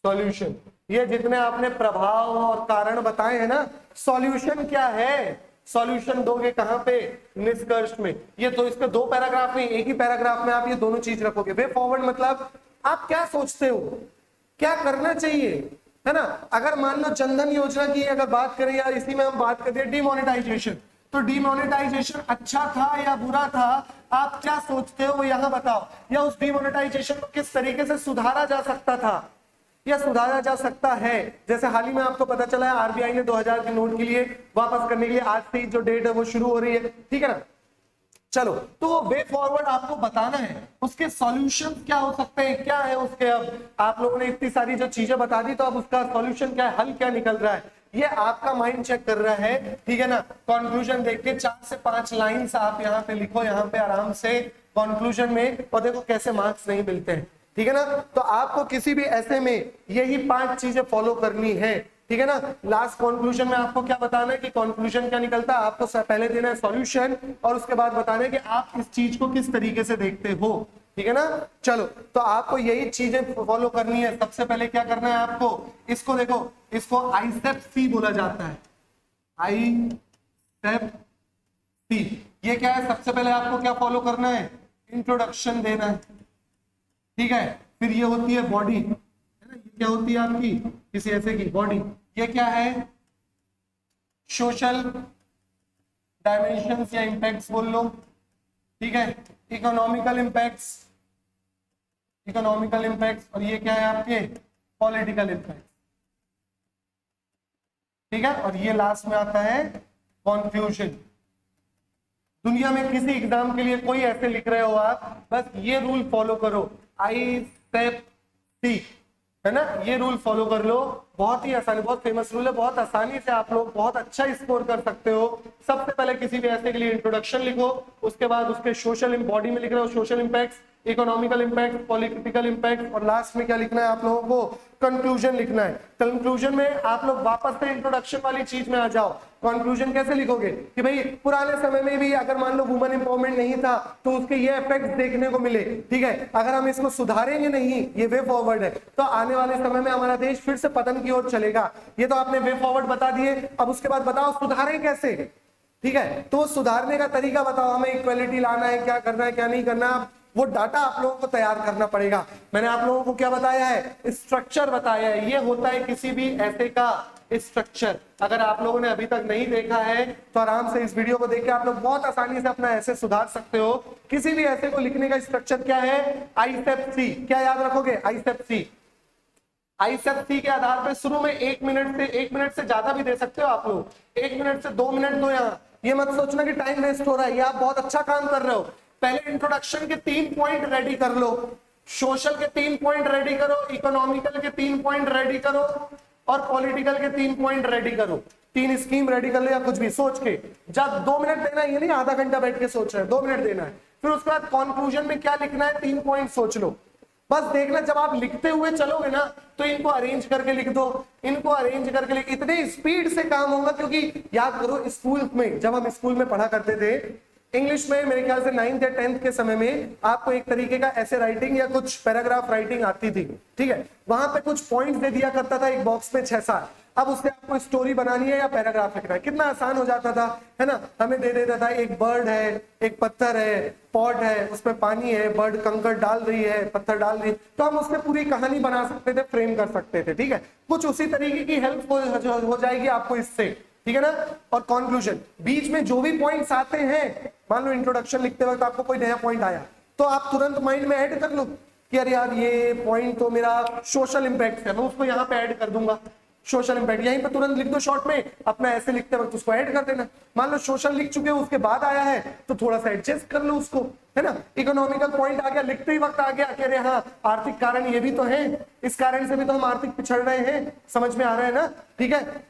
सॉल्यूशन। ये जितने आपने प्रभाव और कारण बताए हैं ना, सॉल्यूशन क्या है, सॉल्यूशन दोगे कहां पे, निष्कर्ष में। ये तो इसके 2 पैराग्राफ में, एक ही पैराग्राफ में आप ये दोनों चीज रखोगे। वे फॉरवर्ड मतलब आप क्या सोचते हो, क्या करना चाहिए, है ना। अगर मान लो जनधन योजना की अगर बात करें, या इसी में हम बात करते हैं डिमोनेटाइजेशन, तो डिमोनेटाइजेशन अच्छा था या बुरा था, आप क्या सोचते हो वो यहां बताओ। या उस डिमोनेटाइजेशन को किस तरीके से सुधारा जा सकता था या सुधारा जा सकता है। जैसे हाल ही में आपको पता चला है आरबीआई ने 2000 के नोट के लिए वापस करने के लिए आज से जो डेट है वो शुरू हो रही है, ठीक है ना। चलो, तो वो वे फॉरवर्ड आपको बताना है, उसके सॉल्यूशन क्या हो सकते हैं, क्या है उसके। अब आप लोगों ने इतनी सारी जो चीजें बता दी, तो अब उसका सॉल्यूशन क्या है, हल क्या निकल रहा है, ये आपका माइंड चेक कर रहा है, ठीक है ना। कंक्लूजन देख के 4 से 5 लाइंस आप यहाँ पे लिखो, यहाँ पे आराम से कंक्लूजन में, और देखो कैसे मार्क्स नहीं मिलते हैं, ठीक है ना। तो आपको किसी भी ऐसे में यही 5 चीजें फॉलो करनी है, ठीक है ना। लास्ट कंक्लूजन में आपको क्या बताना है कि कंक्लूजन क्या निकलता है, आपको पहले देना है सॉल्यूशन, और उसके बाद बताना है कि आप इस चीज को किस तरीके से देखते हो, ठीक है ना। चलो, तो आपको यही चीजें फॉलो करनी है। सबसे पहले क्या करना है आपको, इसको देखो, इसको आईसेप-सी बोला जाता है, आईसेप-सी। ये क्या है, सबसे पहले आपको क्या फॉलो करना है, इंट्रोडक्शन देना है, ठीक है। फिर ये होती है बॉडी, है ना, ये क्या होती है आपकी किसी ऐसे की बॉडी। ये क्या है, सोशल डायमेंशंस या इंपैक्ट्स बोल लो, ठीक है। इकोनॉमिकल इंपैक्ट्स, इकोनॉमिकल इंपैक्ट्स, और ये क्या है आपके पॉलिटिकल इंपैक्ट, ठीक है। और ये लास्ट में आता है कंक्लूजन। दुनिया में किसी एग्जाम के लिए कोई ऐसे लिख रहे हो आप, बस ये रूल फॉलो करो, आईसेप-सी, है ना, ये रूल फॉलो कर लो। बहुत ही आसानी, बहुत फेमस रूल है, बहुत आसानी से आप लोग बहुत अच्छा स्कोर कर सकते हो। सबसे पहले किसी भी ऐसे के लिए इंट्रोडक्शन लिखो, उसके बाद उसके सोशल बॉडी में लिख रहे हो social impacts, economical impact, political impact, और लास्ट में क्या लिखना है आप लोगों को, कंक्लूजन लिखना है। कंक्लूजन में आप लोग वापस से इंट्रोडक्शन वाली चीज में आ जाओ। कंक्लूजन कैसे लिखोगे कि भाई पुराने समय में भी अगर मान लो वुमेन एम्पावरमेंट नहीं था तो उसके ये इफेक्ट्स देखने को मिले, ठीक है। अगर हम इसको सुधारेंगे नहीं, ये वे फॉरवर्ड है, तो आने वाले समय में हमारा देश फिर से पतन की ओर चलेगा। ये तो आपने वे फॉरवर्ड बता दिए, अब उसके बाद बताओ सुधारें कैसे, ठीक है। तो सुधारने का तरीका बताओ, हमें इक्वालिटी लाना है, क्या करना है क्या नहीं करना, वो डाटा आप लोगों को तैयार करना पड़ेगा। मैंने आप लोगों को क्या बताया है, स्ट्रक्चर बताया है। ये होता है किसी भी ऐसे का स्ट्रक्चर। अगर आप लोगों ने अभी तक नहीं देखा है तो आराम से इस वीडियो को देख के आप लोग बहुत आसानी से अपना ऐसे सुधार सकते हो। किसी भी ऐसे को लिखने का स्ट्रक्चर क्या है, आईसेप-सी। क्या याद रखोगे, आईसेप-सी। आईसेप-सी के आधार पर शुरू में 1 मिनट से ज्यादा भी दे सकते हो आप लोग, 1 मिनट से 2 मिनट दो। यहाँ ये मत सोचना कि टाइम वेस्ट हो रहा है, ये आप बहुत अच्छा काम कर रहे हो। पहले इंट्रोडक्शन के 3 पॉइंट रेडी कर लो, सोशल के 3 पॉइंट रेडी करो, इकोनॉमिकल के 3 पॉइंट रेडी करो, और पॉलिटिकल के 3 पॉइंट रेडी करो। 3 स्कीम रेडी कर लो या कुछ भी सोच के। जब 2 मिनट देना है, ये नहीं आधा घंटा बैठ के सोच रहे हैं, 2 मिनट देना है। फिर उसके बाद कंक्लूजन में क्या लिखना है, 3 पॉइंट सोच लो। बस देखना, जब आप लिखते हुए चलोगे ना तो इनको अरेंज करके लिख दो, इनको अरेंज करके लिख, इतने स्पीड से काम होगा। क्योंकि याद करो, स्कूल में जब हम स्कूल में पढ़ा करते थे इंग्लिश में, मेरे ख्याल से 9th या 10th के समय में आपको एक तरीके का ऐसे राइटिंग या कुछ पैराग्राफ राइटिंग आती थी, ठीक है। वहां पे कुछ पॉइंट्स दे दिया करता था एक बॉक्स में 6-7। अब उससे आपको स्टोरी बनानी है या पैराग्राफ लिखना है, कितना आसान हो जाता था, है ना। हमें दे देता था एक बर्ड है, एक पत्थर है, पॉट है, उसमें पानी है, बर्ड कंकड़ डाल रही है, पत्थर डाल रही है, तो हम उससे पूरी कहानी बना सकते थे, फ्रेम कर सकते थे, ठीक है। कुछ उसी तरीके की हेल्प हो जाएगी आपको इससे, ठीक है ना। और कंक्लूजन, बीच में जो भी पॉइंट्स आते हैं, मान लो इंट्रोडक्शन लिखते वक्त आपको कोई नया पॉइंट आया तो आप तुरंत माइंड में ऐड कर लो कि अरे यार ये पॉइंट तो मेरा सोशल इंपैक्ट है, मैं उसको यहाँ पे ऐड कर दूंगा। सोशल इंपैक्ट यहीं पे तुरंत लिख दो शॉर्ट में, अपना ऐसे लिखते वक्त उसको ऐड कर देना। मान लो सोशल लिख चुके हो, उसके बाद आया है तो थोड़ा सा एडजस्ट कर लो उसको, है ना। इकोनॉमिकल पॉइंट आ गया, लिखते ही वक्त आ गया कि अरे हाँ आर्थिक कारण ये भी तो है, इस कारण से भी तो हम आर्थिक पिछड़ रहे हैं, समझ में आ रहा है ना, ठीक है।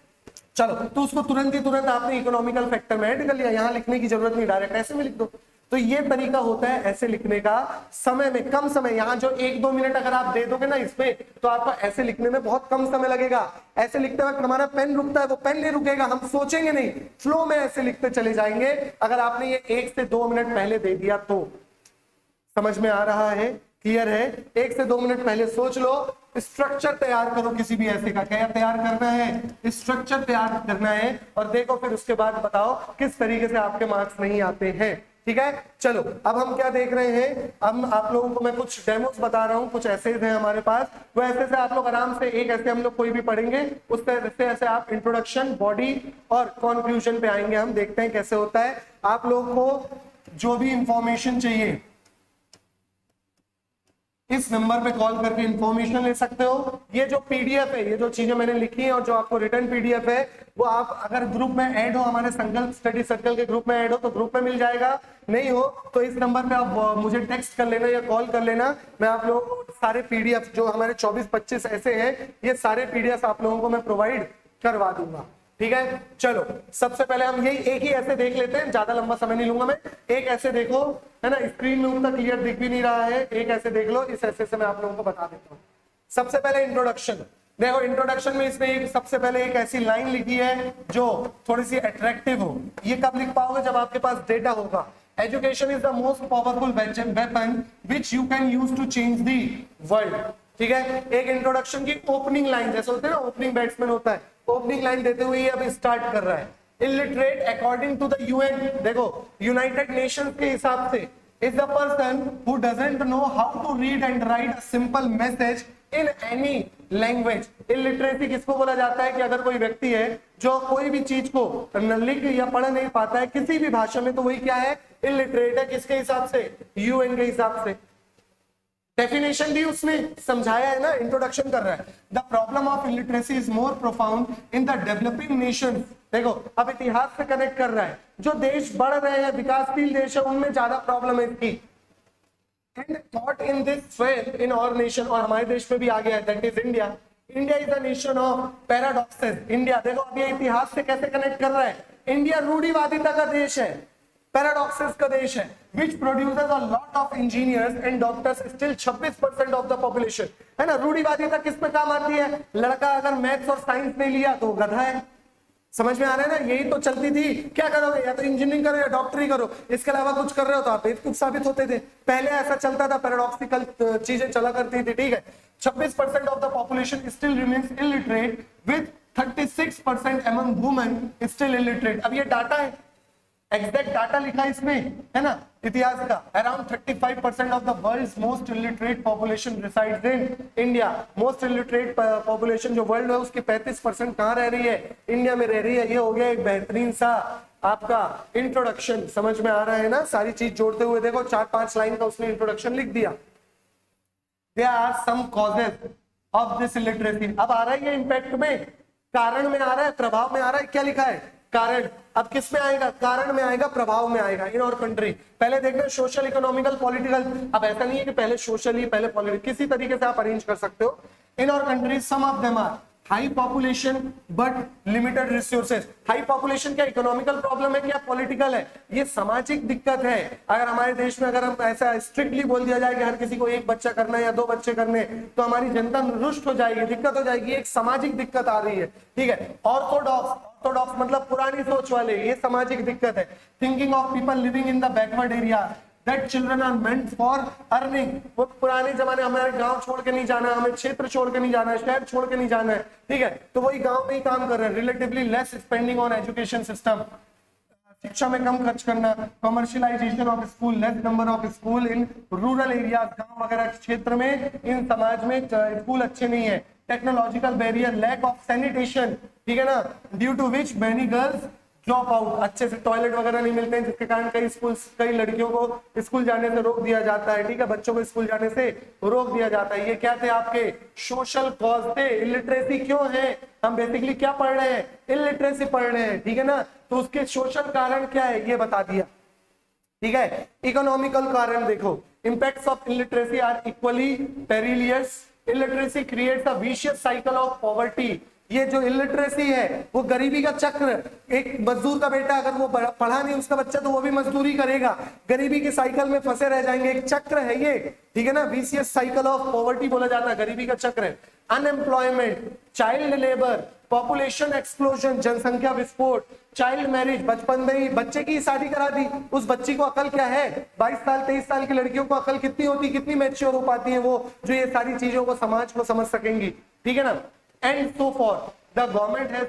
चलो, तो उसको तुरंत ही तुरंत आपने इकोनॉमिकल फैक्टर में ऐड कर लिया, यहां लिखने की जरूरत नहीं, डायरेक्ट ऐसे में लिख दो। तो ये तरीका होता है ऐसे लिखने का, समय में कम समय, यहाँ जो 1-2 मिनट अगर आप दे दोगे ना इसमें, तो आपको ऐसे लिखने में बहुत कम समय लगेगा। ऐसे लिखते वक्त हमारा पेन रुकता है, वो पेन नहीं रुकेगा, हम सोचेंगे नहीं, फ्लो में ऐसे लिखते चले जाएंगे। अगर आपने ये 1 से 2 मिनट पहले दे दिया तो समझ में आ रहा है, क्लियर है। 1 से 2 मिनट पहले सोच लो, स्ट्रक्चर तैयार करो किसी भी ऐसे का। क्या तैयार करना है, स्ट्रक्चर तैयार करना है, और देखो फिर उसके बाद बताओ किस तरीके से आपके मार्क्स नहीं आते हैं। ठीक है, चलो अब हम क्या देख रहे हैं, अब आप लोगों को मैं कुछ डेमोस बता रहा हूँ, कुछ ऐसे हैं हमारे पास, वो ऐसे से आप लोग आराम से एक ऐसे हम लोग कोई भी पढ़ेंगे, उस तरह से ऐसे आप इंट्रोडक्शन, बॉडी और कंक्लूजन पे आएंगे। हम देखते हैं कैसे होता है। आप लोगों को जो भी इंफॉर्मेशन चाहिए इस नंबर पे कॉल करके इंफॉर्मेशन ले सकते हो। ये जो पीडीएफ है, ये जो चीजें मैंने लिखी है और जो आपको रिटर्न पीडीएफ है, वो आप अगर ग्रुप में ऐड हो, हमारे संकल्प स्टडी सर्कल के ग्रुप में ऐड हो तो ग्रुप में मिल जाएगा, नहीं हो तो इस नंबर पे आप मुझे टेक्स्ट कर लेना या कॉल कर लेना। मैं आप लोगों को सारे पीडीएफ जो हमारे 24-25 ऐसे हैं, ये सारे पीडीएफ आप लोगों को मैं प्रोवाइड करवा दूंगा। ठीक है, चलो सबसे पहले हम यही एक ही ऐसे देख लेते हैं, ज्यादा लंबा समय नहीं लूंगा मैं। एक ऐसे देखो, है ना, स्क्रीन में उतना क्लियर दिख भी नहीं रहा है, एक ऐसे देख लो, इस ऐसे से मैं आप लोगों को बता देता हूँ। सबसे पहले इंट्रोडक्शन देखो, इंट्रोडक्शन में इसमें एक सबसे पहले एक ऐसी लाइन लिखी है जो थोड़ी सी अट्रैक्टिव हो। ये कब लिख पाओगे, जब आपके पास डेटा होगा। Education is the most powerful weapon which you can use to change the world. ठीक है, एक इंट्रोडक्शन की ओपनिंग लाइन, जैसे होते हैं ना ओपनिंग बैट्समैन होता है, ओपनिंग लाइन देते हुए ये अब स्टार्ट कर रहा है। Illiterate according to the UN, देखो यूनाइटेड नेशंस के हिसाब से is the person who doesn't know how to read and write a simple message in any language. Illiteracy किसको बोला जाता है कि अगर कोई व्यक्ति है जो कोई भी चीज को लिख या पढ़ नहीं पाता है किसी भी भाषा में, तो वही क्या है, इलिटरेट है। किसके हिसाब से, यूएन के हिसाब से। डेफिनेशन भी उसने समझाया है ना, इंट्रोडक्शन कर रहा है। The problem of illiteracy is more profound in the developing nation. देखो अब इतिहास से कनेक्ट कर रहा है, जो देश बढ़ रहे हैं, विकासशील देश है, उनमें ज्यादा प्रॉब्लम है इसकी। And thought in this way in our nation, और हमारे देश में भी आ गया है, that is India. India is a nation of paradoxes. India देखो अब ये इतिहास से कैसे कनेक्ट कर रहा है, इंडिया रूढ़िवादिता का देश है, पैराडॉक्सेस का देश है, which produces a lot of engineers and doctors, still 26% of the population, है ना। रूढ़िवादिता किस में काम आती है, लड़का अगर मैथ्स और साइंस नहीं लिया तो गधा है। समझ में आ रहा है ना, यही तो चलती थी। क्या करोगे, या तो इंजीनियरिंग करो या डॉक्टरी करो, इसके अलावा कुछ कर रहे हो तो आप बेवकूफ साबित होते थे। पहले ऐसा चलता था, पैराडॉक्सिकल चीजें चला करती थी। ठीक है, 26% of the population still remains illiterate with 36% among women still illiterate। अब ये डाटा है, एग्जैक्ट डाटा लिखा है इसमें, है ना, इतिहास का। Around 35% of the world's most illiterate population resides in India. Most illiterate population जो वर्ल्ड है उसकी 35% कहाँ रह रही है, इंडिया में रह रही है। ये हो गया एक बेहतरीन सा आपका इंट्रोडक्शन। समझ में आ रहा है ना, सारी चीज जोड़ते हुए देखो 4-5 लाइन का उसने इंट्रोडक्शन लिख दिया। There are some causes of this illiteracy. अब आ रहा है ये इंपैक्ट में, कारण में आ रहा है, प्रभाव में आ रहा है। क्या लिखा है, कारण। अब किस में आएगा, कारण में आएगा, प्रभाव में आएगा। इन और कंट्री पहले देखना सोशल, इकोनॉमिकल, पॉलिटिकल। अब ऐसा नहीं है कि पहले सोशली पहले पॉलिटिकल, किसी तरीके से आप अरेंज कर सकते हो। In our countries some of them are high population but limited resources. High population क्या इकोनॉमिकल प्रॉब्लम है, क्या पॉलिटिकल है, ये सामाजिक दिक्कत है। अगर हमारे देश में अगर हम ऐसा स्ट्रिक्टली बोल दिया जाए कि हर किसी को एक बच्चा करना है या 2 बच्चे करने, तो हमारी जनता रुष्ट हो जाएगी, दिक्कत हो जाएगी। एक सामाजिक दिक्कत आ रही है। ठीक है, ऑर्थोडॉक्स मतलब पुरानी सोच वाले, ये सामाजिक दिक्कत है। Thinking of people living in the backward area that children are meant for earning। वो पुराने जमाने, हमारे गांव छोड़ के नहीं जाना है, हमें क्षेत्र छोड़ के नहीं जाना है, शहर छोड़ के नहीं जाना है। ठीक है, तो वही गांव में ही काम कर रहे हैं। Relatively less spending on education system, शिक्षा में कम खर्च करना। Commercialisation of school, less number of school in rural areas, गांव वगैरह क्षेत्र में इन समाज में स्कूल अच्छे नहीं है। Technological barrier, lack of sanitation, ठीक है ना, due to which many girls drop out. अच्छे से टॉयलेट वगैरह नहीं मिलते हैं, जिसके कारण कई लड़कियों को स्कूल जाने से रोक दिया जाता है। ठीक है, बच्चों को स्कूल जाने से रोक दिया जाता है। ये क्या थे आपके सोशल कॉज थे। इलिटरेसी क्यों है, हम बेसिकली क्या पढ़ रहे हैं, इलिटरेसी पढ़ रहे हैं। ठीक है ना, तो उसके सोशल कारण क्या है ये बता दिया। ठीक है, इकोनॉमिकल कारण देखो, impacts of illiteracy are equally perilous. Illiteracy creates a vicious cycle of poverty. ये जो इलिटरेसी है वो गरीबी का चक्र। एक मजदूर का बेटा अगर वो पढ़ा नहीं उसका बच्चा, तो वो भी मजदूरी करेगा, गरीबी के साइकिल में फंसे रह जाएंगे। एक चक्र है ये। ठीक है ना, विशियस साइकिल ऑफ पॉवर्टी बोला जाता है, गरीबी का चक्र है। Unemployment, child labour, population explosion, जनसंख्या विस्फोट, चाइल्ड मैरिज, बचपन में ही बच्चे की शादी करा दी। उस बच्ची को अकल क्या है, 22 साल 23 साल की लड़कियों को अकल कितनी होती, कितनी मैच्योर हो पाती है वो, जो ये सारी चीजों को समाज को समझ सकेंगी। ठीक है ना, and so forth. The government has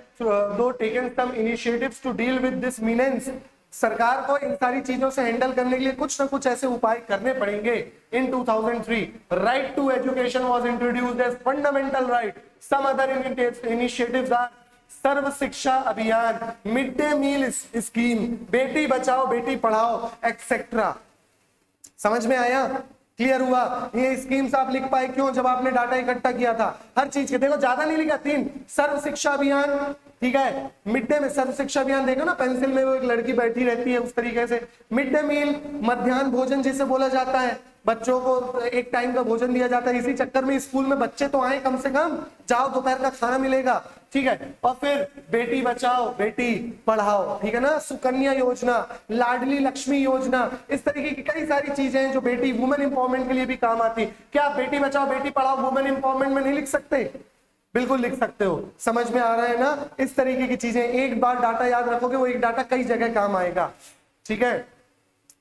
though taken some initiatives to deal with this menace, सरकार को इन सारी चीजों से हैंडल करने के लिए कुछ ना कुछ ऐसे उपाय करने पड़ेंगे। In 2003 right to education was introduced as fundamental right. Some other initiatives are Sarva Shiksha Abhiyan, mid day meal scheme, Beti Bachao Beti Padhao etcetera. समझ में आया? क्लियर हुआ? ये स्कीम्स आप लिख पाए क्यों? जब आपने डाटा इकट्ठा किया था हर चीज के। देखो ज्यादा नहीं लिखा, 3 सर्व शिक्षा अभियान, ठीक है, मिड डे में सर्व शिक्षा अभियान देखो ना, पेंसिल में वो एक लड़की बैठी रहती है उस तरीके से। मिड डे मील मध्याह्न भोजन जिसे बोला जाता है, बच्चों को एक टाइम का भोजन दिया जाता है। इसी चक्कर में स्कूल में बच्चे तो आए कम से कम, जाओ दोपहर का खाना मिलेगा, ठीक है। और फिर बेटी बचाओ बेटी पढ़ाओ, ठीक है ना, सुकन्या योजना, लाडली लक्ष्मी योजना, इस तरीके की कई सारी चीजें हैं जो बेटी वुमेन इंपावरमेंट के लिए भी काम आती। क्या आप बेटी बचाओ बेटी पढ़ाओ वुमेन इंपावरमेंट में नहीं लिख सकते? बिल्कुल लिख सकते हो। समझ में आ रहा है ना? इस तरीके की चीजें एक बार डाटा याद रखोगे, वो एक डाटा कई जगह काम आएगा, ठीक है।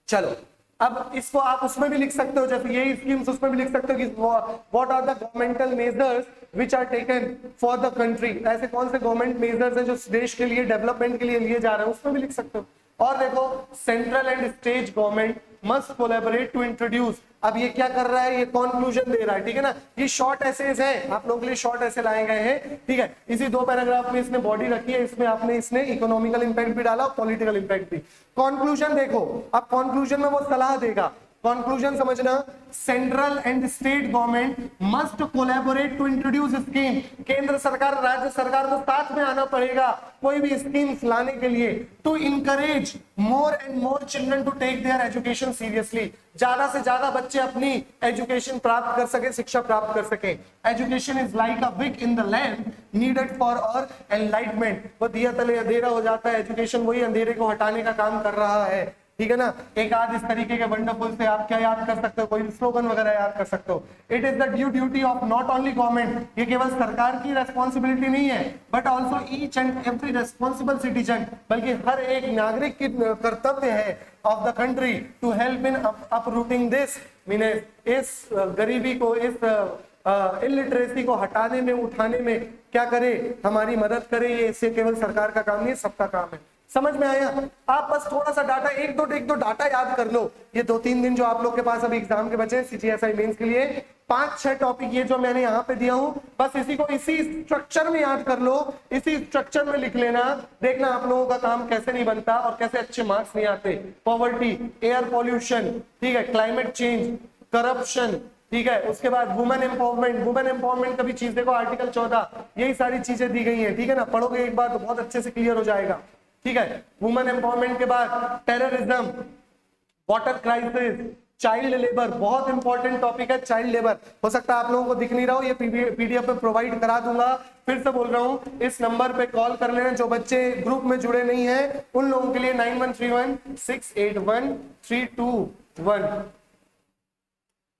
चलो अब इसको आप उसमें भी लिख सकते हो, जैसे यही स्कीम्स उसमें भी लिख सकते हो कि what are the governmental measures which are taken for the country. ऐसे कौन से गवर्नमेंट मेजर्स हैं जो देश के लिए डेवलपमेंट के लिए लिए जा रहे हैं, उसमें भी लिख सकते हो। और देखो central and state government must collaborate to introduce. अब ये क्या कर रहा है? ये कंक्लूजन दे रहा है, ठीक है ना। ये शॉर्ट एसेज हैं, आप लोगों के लिए शॉर्ट एसे लाए गए हैं, ठीक है। इसी 2 पैराग्राफ में इसने बॉडी रखी है, इसमें आपने इसने इकोनॉमिकल इंपैक्ट भी डाला, पॉलिटिकल इंपैक्ट भी। कंक्लूजन देखो, अब कंक्लूजन में वो सलाह देगा। कंक्लूजन समझना, central and state government must collaborate to introduce scheme. केंद्र सरकार राज्य सरकार को साथ में आना पड़ेगा कोई भी स्कीम्स लाने के लिए, to encourage more and more children to take their education seriously. ज्यादा से ज्यादा बच्चे अपनी एजुकेशन प्राप्त कर सके, शिक्षा प्राप्त कर सके। Education is like a week in the lamp needed for और एनलाइटमेंट। वो दिया तले अंधेरा हो जाता है, एजुकेशन वही अंधेरे को हटाने का काम कर रहा है, ठीक है ना। एक आध इस तरीके के वंडरफुल से आप क्या याद कर सकते हो, कोई स्लोगन वगैरह याद कर सकते हो। It is the duty of not only government, ये केवल सरकार की रेस्पॉन्सिबिलिटी नहीं है, but also each and every responsible citizen, बल्कि हर एक नागरिक की कर्तव्य है of the country to help in uprooting this, mean इस गरीबी को, इस इलिटरेसी को हटाने में, उठाने में क्या करे, हमारी मदद करे। ये इससे केवल सरकार का काम नहीं है, सबका काम है। समझ में आया? आप बस थोड़ा सा डाटा एक दो डाटा याद कर लो। ये 2-3 दिन जो आप लोग के पास अभी एग्जाम के बचे सीजीएसआई मेंस के लिए, 5-6 टॉपिक ये जो मैंने यहाँ पे दिया हूं, बस इसी को इसी स्ट्रक्चर में याद कर लो, इसी स्ट्रक्चर में लिख लेना। देखना आप लोगों का काम कैसे नहीं बनता और कैसे अच्छे मार्क्स नहीं आते। पॉवर्टी, एयर पॉल्यूशन, ठीक है, क्लाइमेट चेंज, करप्शन, ठीक है, उसके बाद वुमेन एम्पावरमेंट। वुमेन एम्पावरमेंट का भी चीज देखो, आर्टिकल 14, यही सारी चीजें दी गई हैं, ठीक है ना। पढ़ोगे एक बार तो बहुत अच्छे से क्लियर हो जाएगा, ठीक है। वुमेन एम्पावरमेंट के बाद terrorism, water crisis, child labour, बहुत इंपॉर्टेंट टॉपिक है चाइल्ड लेबर। हो सकता है आप लोगों को दिख नहीं रहा हो, ये पीडीएफ में प्रोवाइड करा दूंगा। फिर से बोल रहा हूं, इस नंबर पे कॉल कर लेना। जो बच्चे ग्रुप में जुड़े नहीं है उन लोगों के लिए 9131681321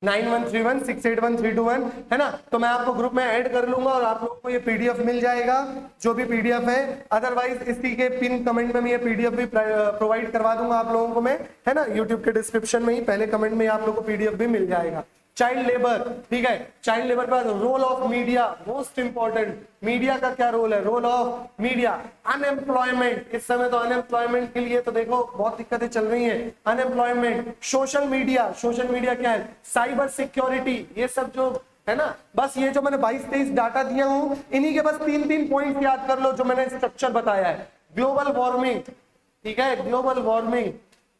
9131681321 है ना। तो मैं आपको ग्रुप में ऐड कर लूंगा और आप लोगों को ये पीडीएफ मिल जाएगा, जो भी पीडीएफ है। अदरवाइज इसी के पिन कमेंट में मैं ये पीडीएफ भी प्रोवाइड करवा दूंगा आप लोगों को मैं, है ना। यूट्यूब के डिस्क्रिप्शन में ही पहले कमेंट में आप लोगों को पीडीएफ भी मिल जाएगा। चाइल्ड लेबर, ठीक है, चाइल्ड लेबर का role of media, most important. Media का क्या रोल है? Role of media. अनएम्प्लॉयमेंट, इस समय तो अनएम्प्लॉयमेंट के लिए तो देखो बहुत दिक्कतें चल रही हैं। Unemployment, social media, social media क्या है? साइबर सिक्योरिटी, ये सब जो है ना। बस ये जो मैंने 22-23 डाटा दिया हूं, इन्हीं के बस 3-3 पॉइंट याद कर लो जो मैंने स्ट्रक्चर बताया है। ग्लोबल वार्मिंग, ठीक है, global warming,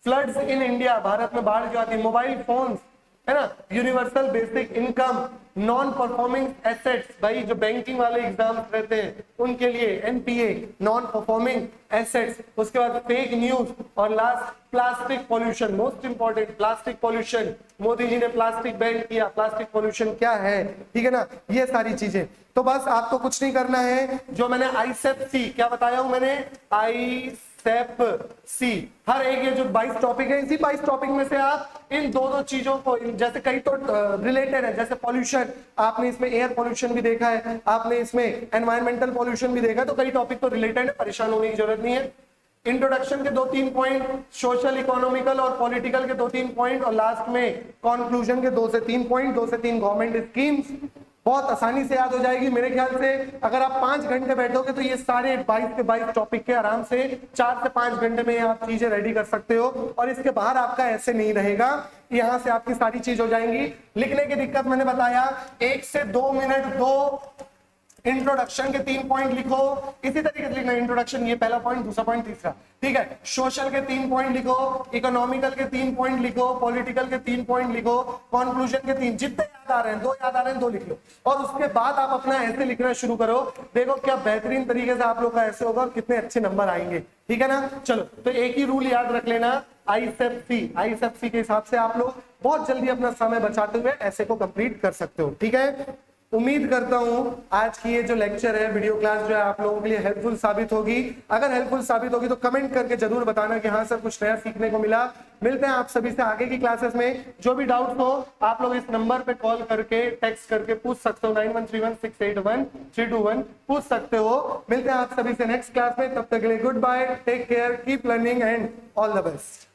floods in India, Bharat में बाढ़ जो आती है, मोबाइल फोन्स, है ना, universal basic income, non performing assets, भाई जो बैंकिंग वाले एग्जाम रहते हैं उनके लिए एनपीए, नॉन परफॉर्मिंग एसेट्स। उसके बाद फेक न्यूज और last plastic pollution, most important plastic pollution. Modi ji ने प्लास्टिक बैन किया, प्लास्टिक पॉल्यूशन क्या है, ठीक है ना, ये सारी चीजें। तो बस आपको कुछ नहीं करना है, जो मैंने आईसेपसी क्या बताया हूं मैंने, सी, हर एक ये जो 22 टॉपिक है, इसी 22 टॉपिक में से आप इन दो चीजों को, जैसे कई तो रिलेटेड है, जैसे पॉल्यूशन, आपने इसमें एयर पॉल्यूशन भी देखा है, आपने इसमें एनवायरमेंटल पॉल्यूशन भी देखा है, तो कई टॉपिक तो रिलेटेड है, परेशान होने की जरूरत नहीं है। इंट्रोडक्शन के 2-3 पॉइंट, सोशल इकोनॉमिकल और पॉलिटिकल के 2-3 पॉइंट, और लास्ट में कंक्लूजन के 2 से 3 पॉइंट, 2 से 3 गवर्नमेंट स्कीम्स, बहुत आसानी से याद हो जाएगी। मेरे ख्याल से अगर आप 5 घंटे बैठोगे तो ये सारे 22 के 22 टॉपिक के आराम से 4 से 5 घंटे में आप चीजें रेडी कर सकते हो, और इसके बाहर आपका ऐसे नहीं रहेगा, यहां से आपकी सारी चीज हो जाएंगी। लिखने की दिक्कत मैंने बताया, 1 से 2 मिनट दो, इंट्रोडक्शन के 3 पॉइंट लिखो, इसी तरीके से लिखना, इंट्रोडक्शन ये पहला पॉइंट, दूसरा पॉइंट, तीसरा, ठीक है। सोशल के 3 पॉइंट लिखो, इकोनॉमिकल के 3 पॉइंट लिखो, पॉलिटिकल के 3 पॉइंट लिखो, कंक्लूजन के 3, जितने याद आ रहे हैं, 2 याद आ रहे हैं 2 लिख लो, और उसके बाद आप अपना ऐसे लिखना शुरू करो। देखो क्या बेहतरीन तरीके से आप लोग का ऐसे होगा, कितने अच्छे नंबर आएंगे, ठीक है ना। चलो, तो एक ही रूल याद रख लेना, ISFC के हिसाब से आप लोग बहुत जल्दी अपना समय बचाते हुए ऐसे को कंप्लीट कर सकते हो, ठीक है। उम्मीद करता हूं आज की ये जो लेक्चर है, वीडियो क्लास जो है, आप लोगों के लिए हेल्पफुल साबित होगी। अगर हेल्पफुल साबित होगी तो कमेंट करके जरूर बताना कि हाँ सर कुछ नया सीखने को मिला। मिलते हैं आप सभी से आगे की क्लासेस में। जो भी डाउट हो आप लोग इस नंबर पे कॉल करके, टेक्स्ट करके पूछ सकते हो, 9131681321 पूछ सकते हो। मिलते हैं आप सभी से नेक्स्ट क्लास में, तब तक के लिए goodbye, take care, keep learning and all the best.